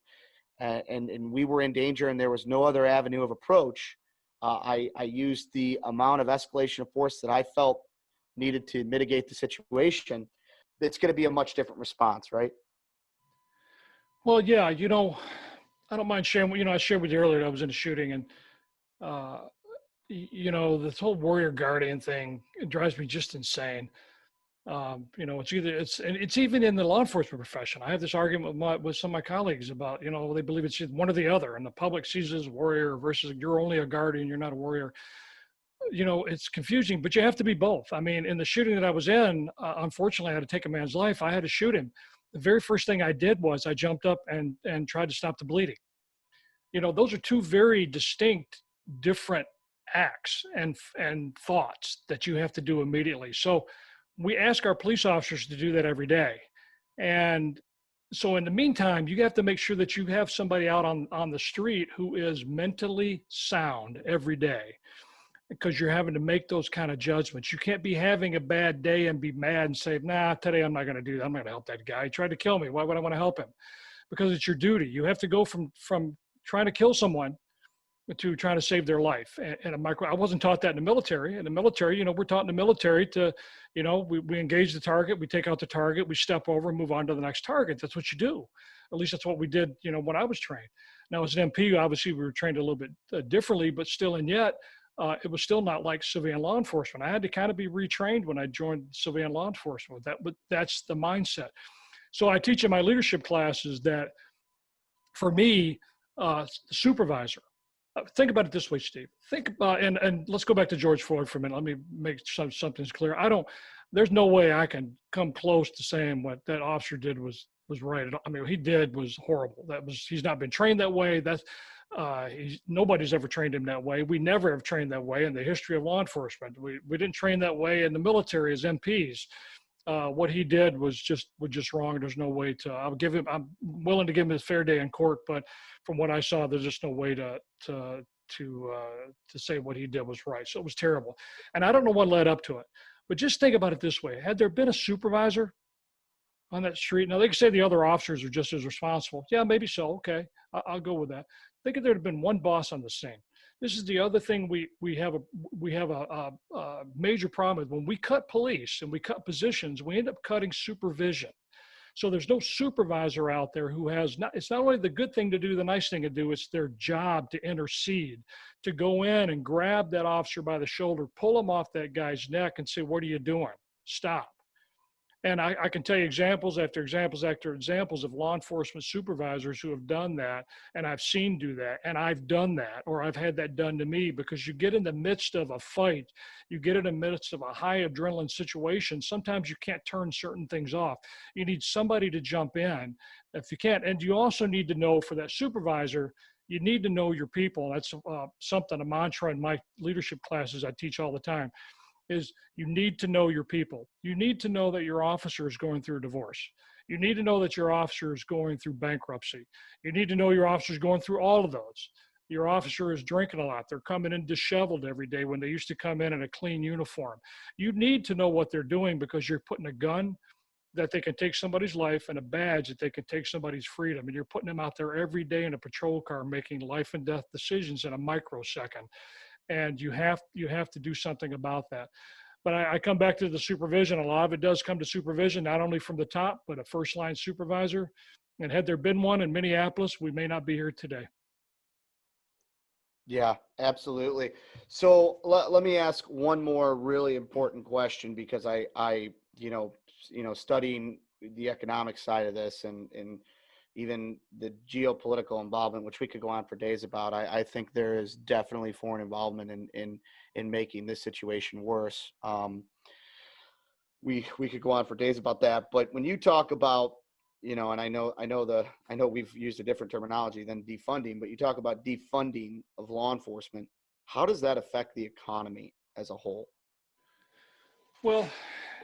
and we were in danger and there was no other avenue of approach, I used the amount of escalation of force that I felt needed to mitigate the situation. It's going to be a much different response, right? Well, yeah, I don't mind sharing. I shared with you earlier that I was in a shooting, and this whole warrior guardian thing, it drives me just insane. It's even in the law enforcement profession. I have this argument with some of my colleagues about, they believe it's one or the other, and the public sees it as warrior versus you're only a guardian, you're not a warrior. It's confusing, but you have to be both. I mean, in the shooting that I was in, unfortunately, I had to take a man's life. I had to shoot him. The very first thing I did was I jumped up and tried to stop the bleeding. Those are two very distinct, different acts and thoughts that you have to do immediately. So we ask our police officers to do that every day. And so in the meantime, you have to make sure that you have somebody out on the street who is mentally sound every day, because you're having to make those kind of judgments. You can't be having a bad day and be mad and say, nah, today I'm not going to do that. I'm not going to help that guy. He tried to kill me. Why would I want to help him? Because it's your duty. You have to go from trying to kill someone to trying to save their life. I wasn't taught that in the military. In the military, we're taught in the military to, we engage the target, we take out the target, we step over and move on to the next target. That's what you do. At least that's what we did, when I was trained. Now as an MP, obviously we were trained a little bit differently, but still, and yet it was still not like civilian law enforcement. I had to kind of be retrained when I joined civilian law enforcement. But that's the mindset. So I teach in my leadership classes that for me, the supervisor, think about it this way, Steve. Think about, and let's go back to George Floyd for a minute. Let me make something's clear. There's no way I can come close to saying what that officer did was right. I mean, what he did was horrible. He's not been trained that way. Nobody's ever trained him that way. We never have trained that way in the history of law enforcement. We didn't train that way in the military as MPs. What he did was just wrong. There's no way to. I'm willing to give him a fair day in court, but from what I saw, there's just no way to say what he did was right. So it was terrible, and I don't know what led up to it. But just think about it this way: had there been a supervisor on that street, now they could say the other officers are just as responsible. Yeah, maybe so. Okay, I'll go with that. Think if there'd been one boss on the scene. This is the other thing we have a major problem with. When we cut police and we cut positions, we end up cutting supervision. So there's no supervisor out there who it's not only the good thing to do, the nice thing to do, it's their job to intercede, to go in and grab that officer by the shoulder, pull him off that guy's neck and say, what are you doing? Stop. And I can tell you examples after examples after examples of law enforcement supervisors who have done that, and I've seen do that, and I've done that, or I've had that done to me, because you get in the midst of a fight, you get in the midst of a high adrenaline situation, sometimes you can't turn certain things off. You need somebody to jump in if you can't. And you also need to know, for that supervisor, you need to know your people. That's a mantra in my leadership classes I teach all the time. Is you need to know your people. You need to know that your officer is going through a divorce. You need to know that your officer is going through bankruptcy. You need to know your officer is going through all of those. Your officer is drinking a lot. They're coming in disheveled every day when they used to come in a clean uniform. You need to know what they're doing, because you're putting a gun that they can take somebody's life and a badge that they can take somebody's freedom. And you're putting them out there every day in a patrol car making life and death decisions in a microsecond. And you have to do something about that. But I come back to the supervision. A lot of it does come to supervision, not only from the top, but a first line supervisor. And had there been one in Minneapolis, we may not be here today. Yeah, absolutely. So let me ask one more really important question, because I studying the economic side of this and even the geopolitical involvement, which we could go on for days about, I think there is definitely foreign involvement in making this situation worse. We could go on for days about that. But when you talk about, and I know we've used a different terminology than defunding, but you talk about defunding of law enforcement. How does that affect the economy as a whole? Well,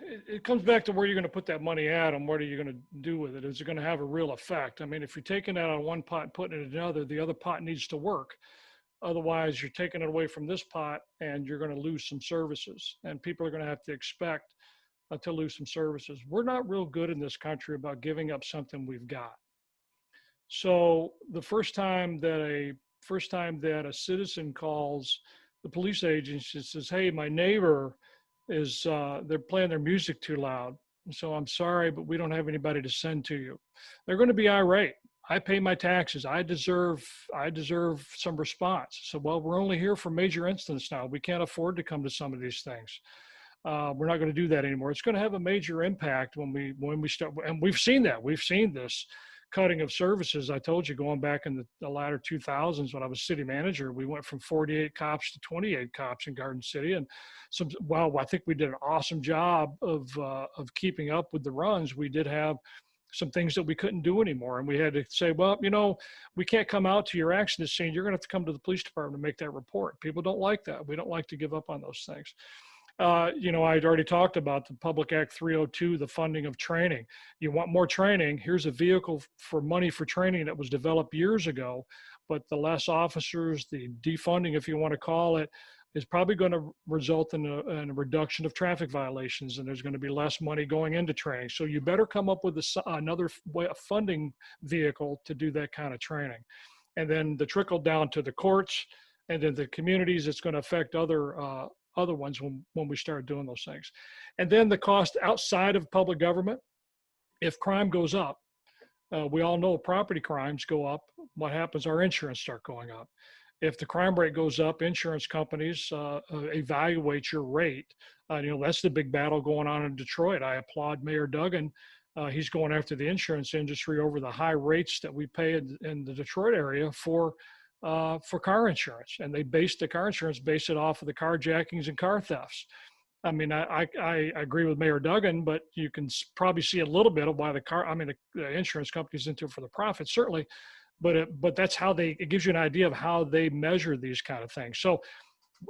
it comes back to where you're going to put that money at and what are you going to do with it? Is it going to have a real effect? I mean, if you're taking that out of one pot and putting it in another, the other pot needs to work. Otherwise, you're taking it away from this pot and you're going to lose some services, and people are going to have to expect to lose some services. We're not real good in this country about giving up something we've got. So the first time that a citizen calls the police agency and says, "Hey, my neighbor is they're playing their music too loud, so I'm sorry, but we don't have anybody to send to you," they're going to be irate. I pay my taxes. I deserve some response. So, well, we're only here for major incidents now. We can't afford to come to some of these things. We're not going to do that anymore. It's going to have a major impact when we start, and we've seen that. We've seen this cutting of services. I told you, going back in the latter 2000s when I was city manager, we went from 48 cops to 28 cops in Garden City. And I think we did an awesome job of keeping up with the runs. We did have some things that we couldn't do anymore. And we had to say, well, we can't come out to your accident scene. You're going to have to come to the police department to make that report. People don't like that. We don't like to give up on those things. I'd already talked about the Public Act 302, the funding of training. You want more training? Here's a vehicle for money for training that was developed years ago, but the less officers, the defunding, if you want to call it, is probably going to result in a reduction of traffic violations, and there's going to be less money going into training. So you better come up with another funding vehicle to do that kind of training. And then the trickle down to the courts and then the communities, it's going to affect other ones when we start doing those things. And then the cost outside of public government, if crime goes up, we all know property crimes go up. What happens? Our insurance start going up. If the crime rate goes up, insurance companies evaluate your rate. That's the big battle going on in Detroit. I applaud Mayor Duggan. He's going after the insurance industry over the high rates that we pay in the Detroit area for car insurance. And they base the car insurance, base it off of the carjackings and car thefts. I mean, I agree with Mayor Duggan, but you can probably see a little bit of why the insurance company's into it for the profit, certainly. But that's how it gives you an idea of how they measure these kind of things. So,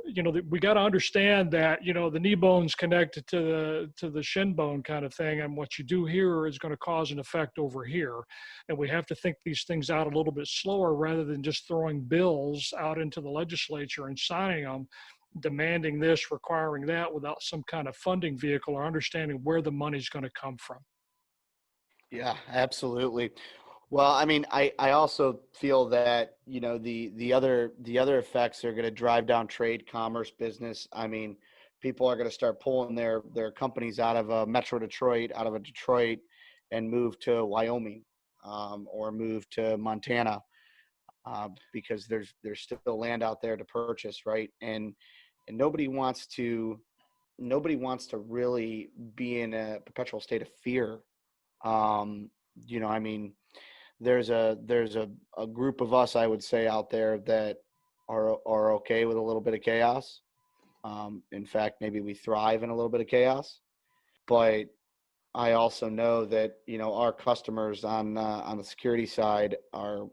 we got to understand that, the knee bone's connected to the shin bone kind of thing. And what you do here is going to cause an effect over here. And we have to think these things out a little bit slower rather than just throwing bills out into the legislature and signing them, demanding this, requiring that without some kind of funding vehicle or understanding where the money's going to come from. Yeah, absolutely. Well, I mean, I also feel that, the other effects are going to drive down trade, commerce, business. I mean, people are going to start pulling their companies out of Metro Detroit, out of Detroit, and move to Wyoming or move to Montana because there's still land out there to purchase, right? And nobody wants to really be in a perpetual state of fear. I mean, there's a group of us, I would say, out there that are okay with a little bit of chaos. In fact, maybe we thrive in a little bit of chaos. But I also know that, our customers on the security side, our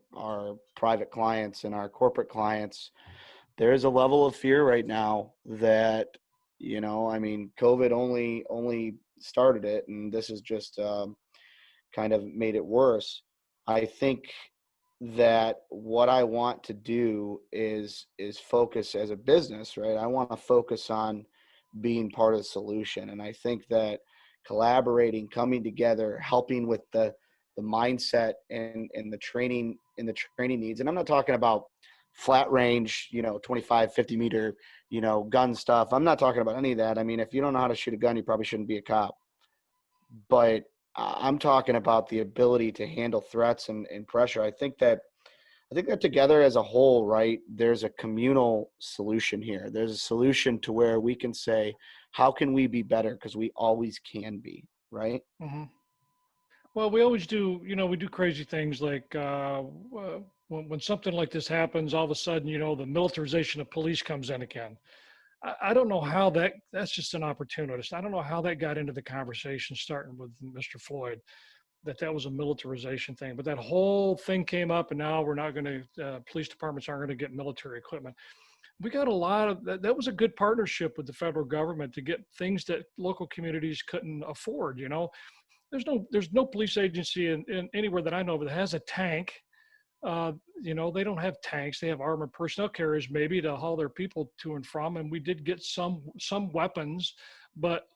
private clients and our corporate clients, there is a level of fear right now that, COVID only started it, and this has just kind of made it worse. I think that what I want to do is focus as a business, right? I want to focus on being part of the solution. And I think that collaborating, coming together, helping with the mindset and the training needs. And I'm not talking about flat range, 25, 50 meter, gun stuff. I'm not talking about any of that. I mean, if you don't know how to shoot a gun, you probably shouldn't be a cop. But I'm talking about the ability to handle threats and pressure. I think that together as a whole, right, there's a communal solution here. There's a solution to where we can say, how can we be better? Because we always can be, right? Mm-hmm. Well, we always do, we do crazy things like when something like this happens, all of a sudden, the militarization of police comes in again. I don't know how that's just an opportunist. I don't know how that got into the conversation starting with Mr. Floyd, that was a militarization thing, but that whole thing came up and now we're not going to, police departments aren't going to get military equipment. We got a lot of that. That was a good partnership with the federal government to get things that local communities couldn't afford. There's no police agency in anywhere that I know of that has a tank. They don't have tanks. They have armored personnel carriers maybe to haul their people to and from. And we did get some weapons, but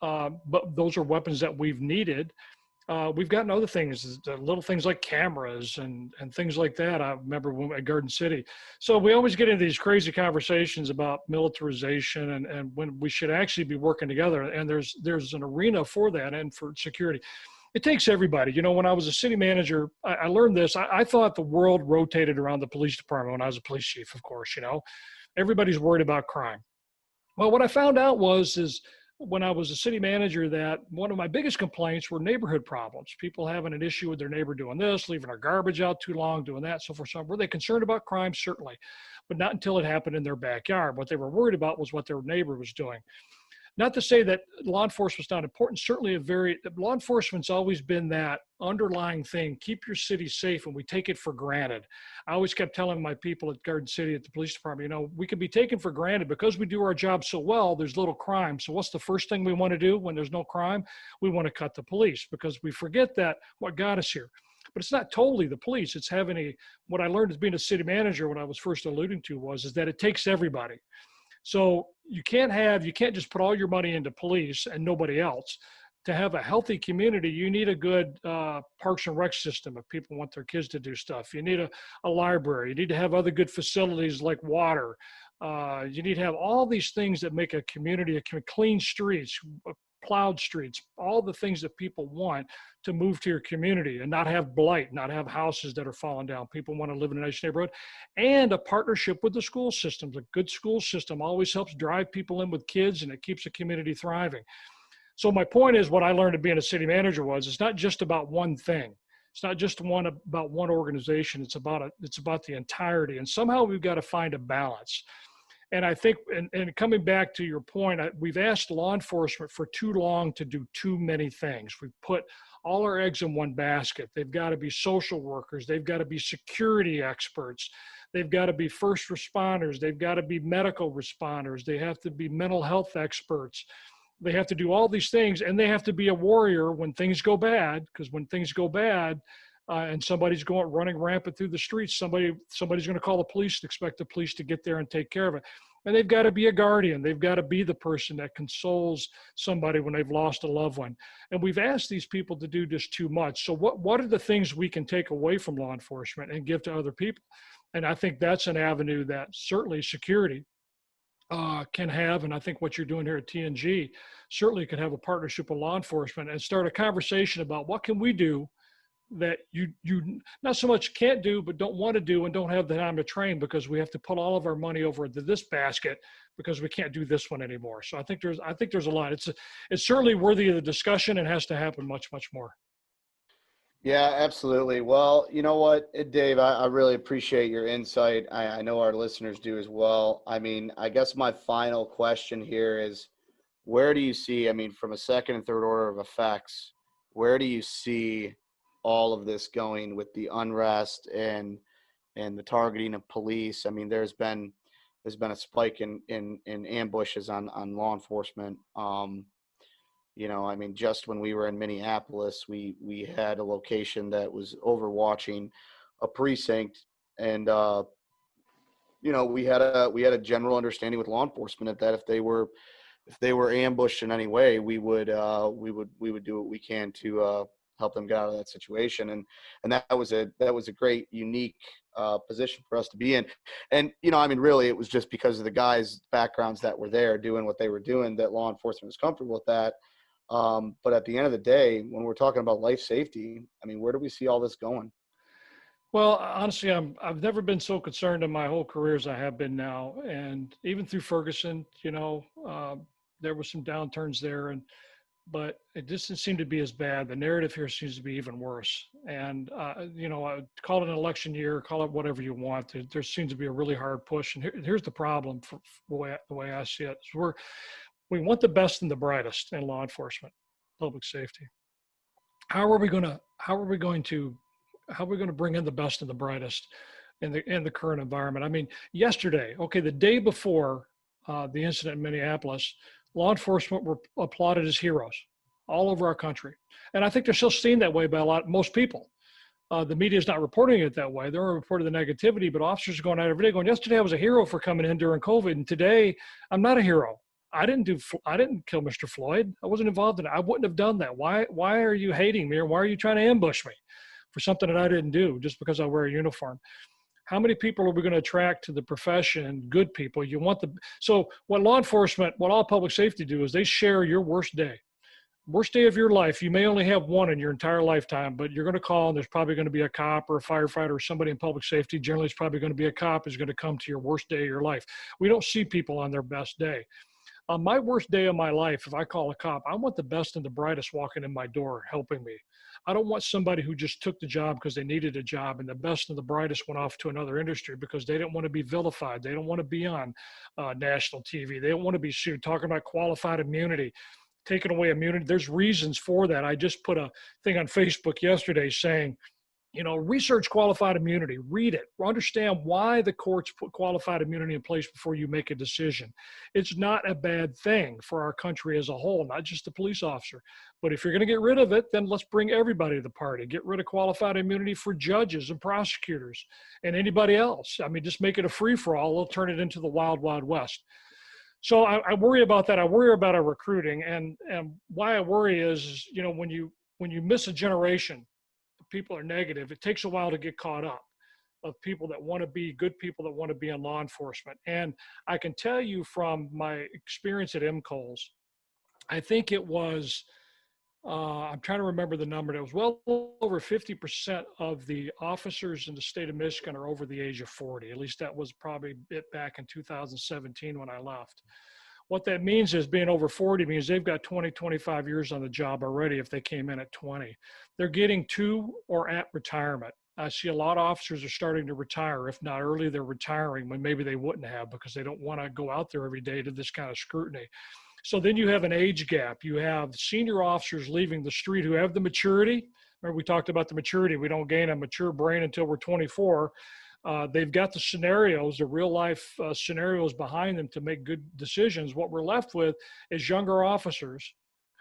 those are weapons that we've needed. We've gotten other things, little things like cameras and things like that. I remember when at Garden City. So we always get into these crazy conversations about militarization and when we should actually be working together. And there's an arena for that and for security. It takes everybody. When I was a city manager, I learned this. I thought the world rotated around the police department when I was a police chief, of course. Everybody's worried about crime. Well, what I found out is when I was a city manager that one of my biggest complaints were neighborhood problems. People having an issue with their neighbor doing this, leaving their garbage out too long, doing that, so forth. So were they concerned about crime? Certainly, but not until it happened in their backyard. What they were worried about was what their neighbor was doing. Not to say that law enforcement's not important. Certainly law enforcement's always been that underlying thing. Keep your city safe, and we take it for granted. I always kept telling my people at Garden City, at the police department, we can be taken for granted because we do our job so well, there's little crime. So what's the first thing we want to do when there's no crime? We want to cut the police because we forget that what got us here. But it's not totally the police. It's what I learned as being a city manager, what I was first alluding to is that it takes everybody. So you can't just put all your money into police and nobody else. To have a healthy community, you need a good parks and rec system if people want their kids to do stuff. You need a library. You need to have other good facilities like water. You need to have all these things that make a community, clean streets, plowed streets, all the things that people want to move to your community and not have blight, not have houses that are falling down. People want to live in a nice neighborhood, and a partnership with the school systems. A good school system always helps drive people in with kids, and it keeps a community thriving. So my point is, what I learned at being a city manager it's not just about one thing. It's not just about one organization. It's about the entirety. And somehow we've got to find a balance. And I think, and coming back to your point, we've asked law enforcement for too long to do too many things. We've put all our eggs in one basket. They've got to be social workers. They've got to be security experts. They've got to be first responders. They've got to be medical responders. They have to be mental health experts. They have to do all these things, and they have to be a warrior when things go bad, because when things go bad, and somebody's running rampant through the streets, somebody's going to call the police and expect the police to get there and take care of it. And they've got to be a guardian. They've got to be the person that consoles somebody when they've lost a loved one. And we've asked these people to do just too much. So what are the things we can take away from law enforcement and give to other people? And I think that's an avenue that certainly security can have. And I think what you're doing here at TNG certainly could have a partnership with law enforcement and start a conversation about what can we do that you not so much can't do, but don't want to do and don't have the time to train, because we have to put all of our money over into this basket because we can't do this one anymore. So I think there's a lot. It's certainly worthy of the discussion and has to happen much, much more. Yeah, absolutely. Well, you know what, Dave, I really appreciate your insight. I know our listeners do as well. I mean, I guess my final question here is, where do you see, from a second and third order of effects, where do you see all of this going with the unrest and the targeting of police? I mean, there's been a spike in ambushes on law enforcement. Just when we were in Minneapolis, we had a location that was overwatching a precinct, and we had a general understanding with law enforcement that if they were ambushed in any way, we would do what we can to help them get out of that situation. And that was a great, unique position for us to be in. And, really it was just because of the guys' backgrounds that were there doing what they were doing that law enforcement was comfortable with that. But at the end of the day, when we're talking about life safety, where do we see all this going? Well, honestly, I've never been so concerned in my whole career as I have been now. And even through Ferguson, there were some downturns there. And but it just doesn't seem to be as bad. The narrative here seems to be even worse. And, call it an election year, call it whatever you want. There seems to be a really hard push. And here's the problem for the way I see it. Is we want the best and the brightest in law enforcement, public safety. How are we going to bring in the best and the brightest in the current environment? I mean, yesterday, the day before the incident in Minneapolis, law enforcement were applauded as heroes all over our country. And I think they're still seen that way by most people. The media is not reporting it that way. They're reporting the negativity, but officers are going out every day going, yesterday I was a hero for coming in during COVID, and today I'm not a hero. I didn't kill Mr. Floyd. I wasn't involved in it. I wouldn't have done that. Why are you hating me, or why are you trying to ambush me for something that I didn't do just because I wear a uniform? How many people are we going to attract to the profession? Good people. So what law enforcement, what all public safety do is they share your worst day of your life. You may only have one in your entire lifetime, but you're going to call, and there's probably going to be a cop or a firefighter or somebody in public safety. Generally, it's probably going to be a cop who's going to come to your worst day of your life. We don't see people on their best day. On my worst day of my life, if I call a cop, I want the best and the brightest walking in my door helping me. I don't want somebody who just took the job because they needed a job, and the best and the brightest went off to another industry because they didn't want to be vilified. They don't want to be on national TV. They don't want to be sued. Talking about qualified immunity, taking away immunity. There's reasons for that. I just put a thing on Facebook yesterday saying, research qualified immunity, read it, understand why the courts put qualified immunity in place before you make a decision. It's not a bad thing for our country as a whole, not just the police officer. But if you're going to get rid of it, then let's bring everybody to the party. Get rid of qualified immunity for judges and prosecutors and anybody else. I mean, just make it a free-for-all. They'll turn it into the wild, wild west. So I worry about that. I worry about our recruiting. And why I worry is, when you miss a generation, people are negative. It takes a while to get caught up of people that want to be good people that want to be in law enforcement. And I can tell you from my experience at MCOLS, I think it was, I'm trying to remember the number. It was well over 50% of the officers in the state of Michigan are over the age of 40. At least that was probably it back in 2017 when I left. What that means is being over 40 means they've got 20, 25 years on the job already if they came in at 20. They're getting to or at retirement. I see a lot of officers are starting to retire. If not early, they're retiring when maybe they wouldn't have because they don't want to go out there every day to this kind of scrutiny. So then you have an age gap. You have senior officers leaving the street who have the maturity. Remember, we talked about the maturity. We don't gain a mature brain until we're 24. They've got the scenarios, the real life scenarios behind them to make good decisions. What we're left with is younger officers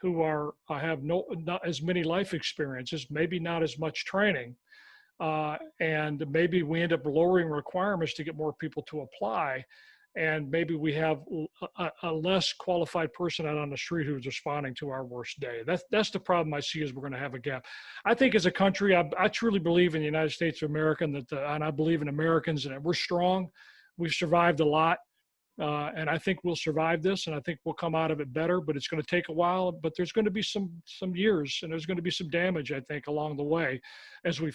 who have not as many life experiences, maybe not as much training, and maybe we end up lowering requirements to get more people to apply. And maybe we have a less qualified person out on the street who's responding to our worst day. That's the problem I see is we're going to have a gap. I think as a country, I truly believe in the United States of America, and I believe in Americans, and we're strong. We've survived a lot, and I think we'll survive this, and I think we'll come out of it better, but it's going to take a while. But there's going to be some years, and there's going to be some damage, I think, along the way as we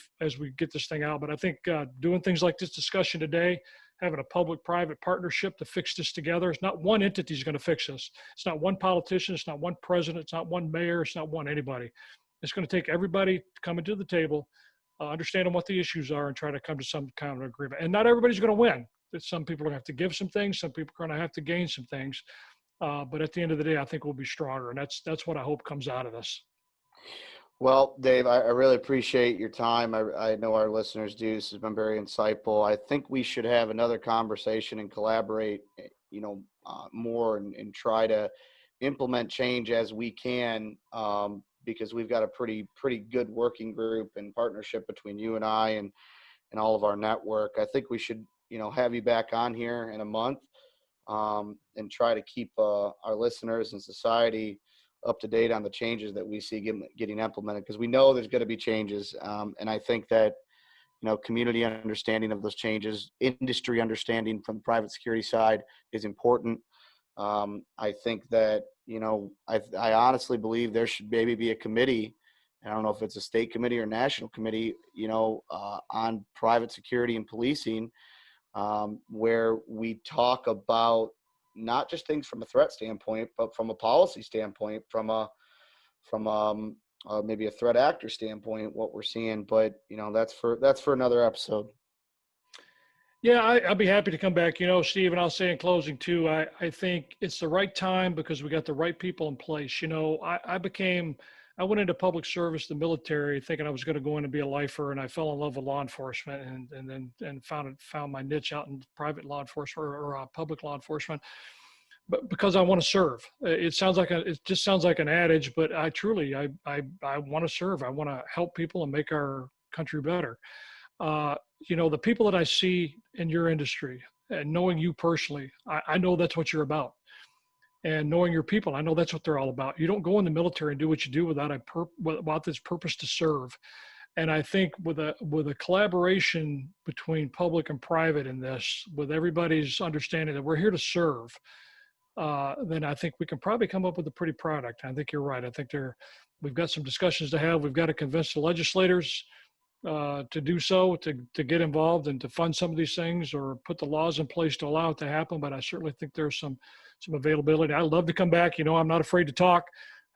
get this thing out. But I think doing things like this discussion today, having a public-private partnership to fix this together. It's not one entity is going to fix this. It's not one politician. It's not one president. It's not one mayor. It's not one anybody. It's going to take everybody coming to the table, understanding what the issues are, and try to come to some kind of agreement. And not everybody's going to win. Some people are going to have to give some things. Some people are going to have to gain some things. But at the end of the day, I think we'll be stronger. And that's what I hope comes out of this. Well, Dave, I really appreciate your time. I know our listeners do. This has been very insightful. I think we should have another conversation and collaborate, more and try to implement change as we can, because we've got a pretty good working group and partnership between you and I and all of our network. I think we should, have you back on here in a month, and try to keep our listeners and society up to date on the changes that we see getting implemented, because we know there's going to be changes. And I think that, community understanding of those changes, industry understanding from the private security side is important. I think that, I honestly believe there should maybe be a committee. I don't know if it's a state committee or national committee, on private security and policing, where we talk about not just things from a threat standpoint, but from a policy standpoint, from a from maybe a threat actor standpoint, what we're seeing. But that's for another episode. Yeah, I'd be happy to come back. Steve, and I'll say in closing too, I think it's the right time because we got the right people in place. I went into public service, the military, thinking I was going to go in and be a lifer, and I fell in love with law enforcement, and found my niche out in private law enforcement or public law enforcement. But because I want to serve, it just sounds like an adage, but I truly want to serve. I want to help people and make our country better. The people that I see in your industry, and knowing you personally, I know that's what you're about. And knowing your people, I know that's what they're all about. You don't go in the military and do what you do without this purpose to serve. And I think with a collaboration between public and private in this, with everybody's understanding that we're here to serve, then I think we can probably come up with a pretty product. I think you're right. I think we've got some discussions to have. We've got to convince the legislators to do so, to get involved and to fund some of these things or put the laws in place to allow it to happen. But I certainly think there's some availability. I'd love to come back. I'm not afraid to talk,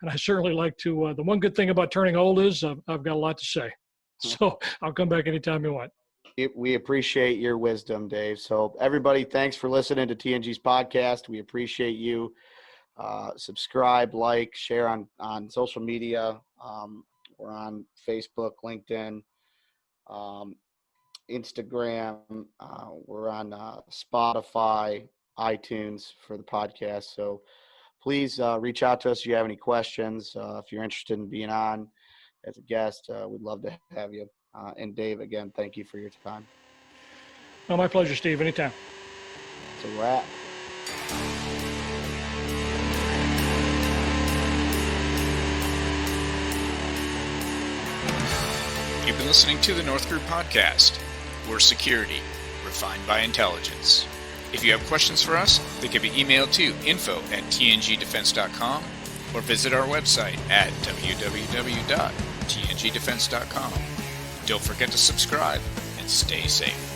and I certainly like to. The one good thing about turning old is I've got a lot to say. So I'll come back anytime you want. We appreciate your wisdom, Dave. So everybody, thanks for listening to TNG's podcast. We appreciate you. Subscribe, like, share on social media. We're on Facebook, LinkedIn, Instagram. We're on Spotify, iTunes for the podcast. So please reach out to us if you have any questions. If you're interested in being on as a guest, we'd love to have you. And Dave, again, thank you for your time. Oh, my pleasure, Steve. Anytime. It's a wrap. You've been listening to the North Group Podcast. We're security, refined by intelligence. If you have questions for us, they can be emailed to info@tngdefense.com or visit our website at www.tngdefense.com. Don't forget to subscribe and stay safe.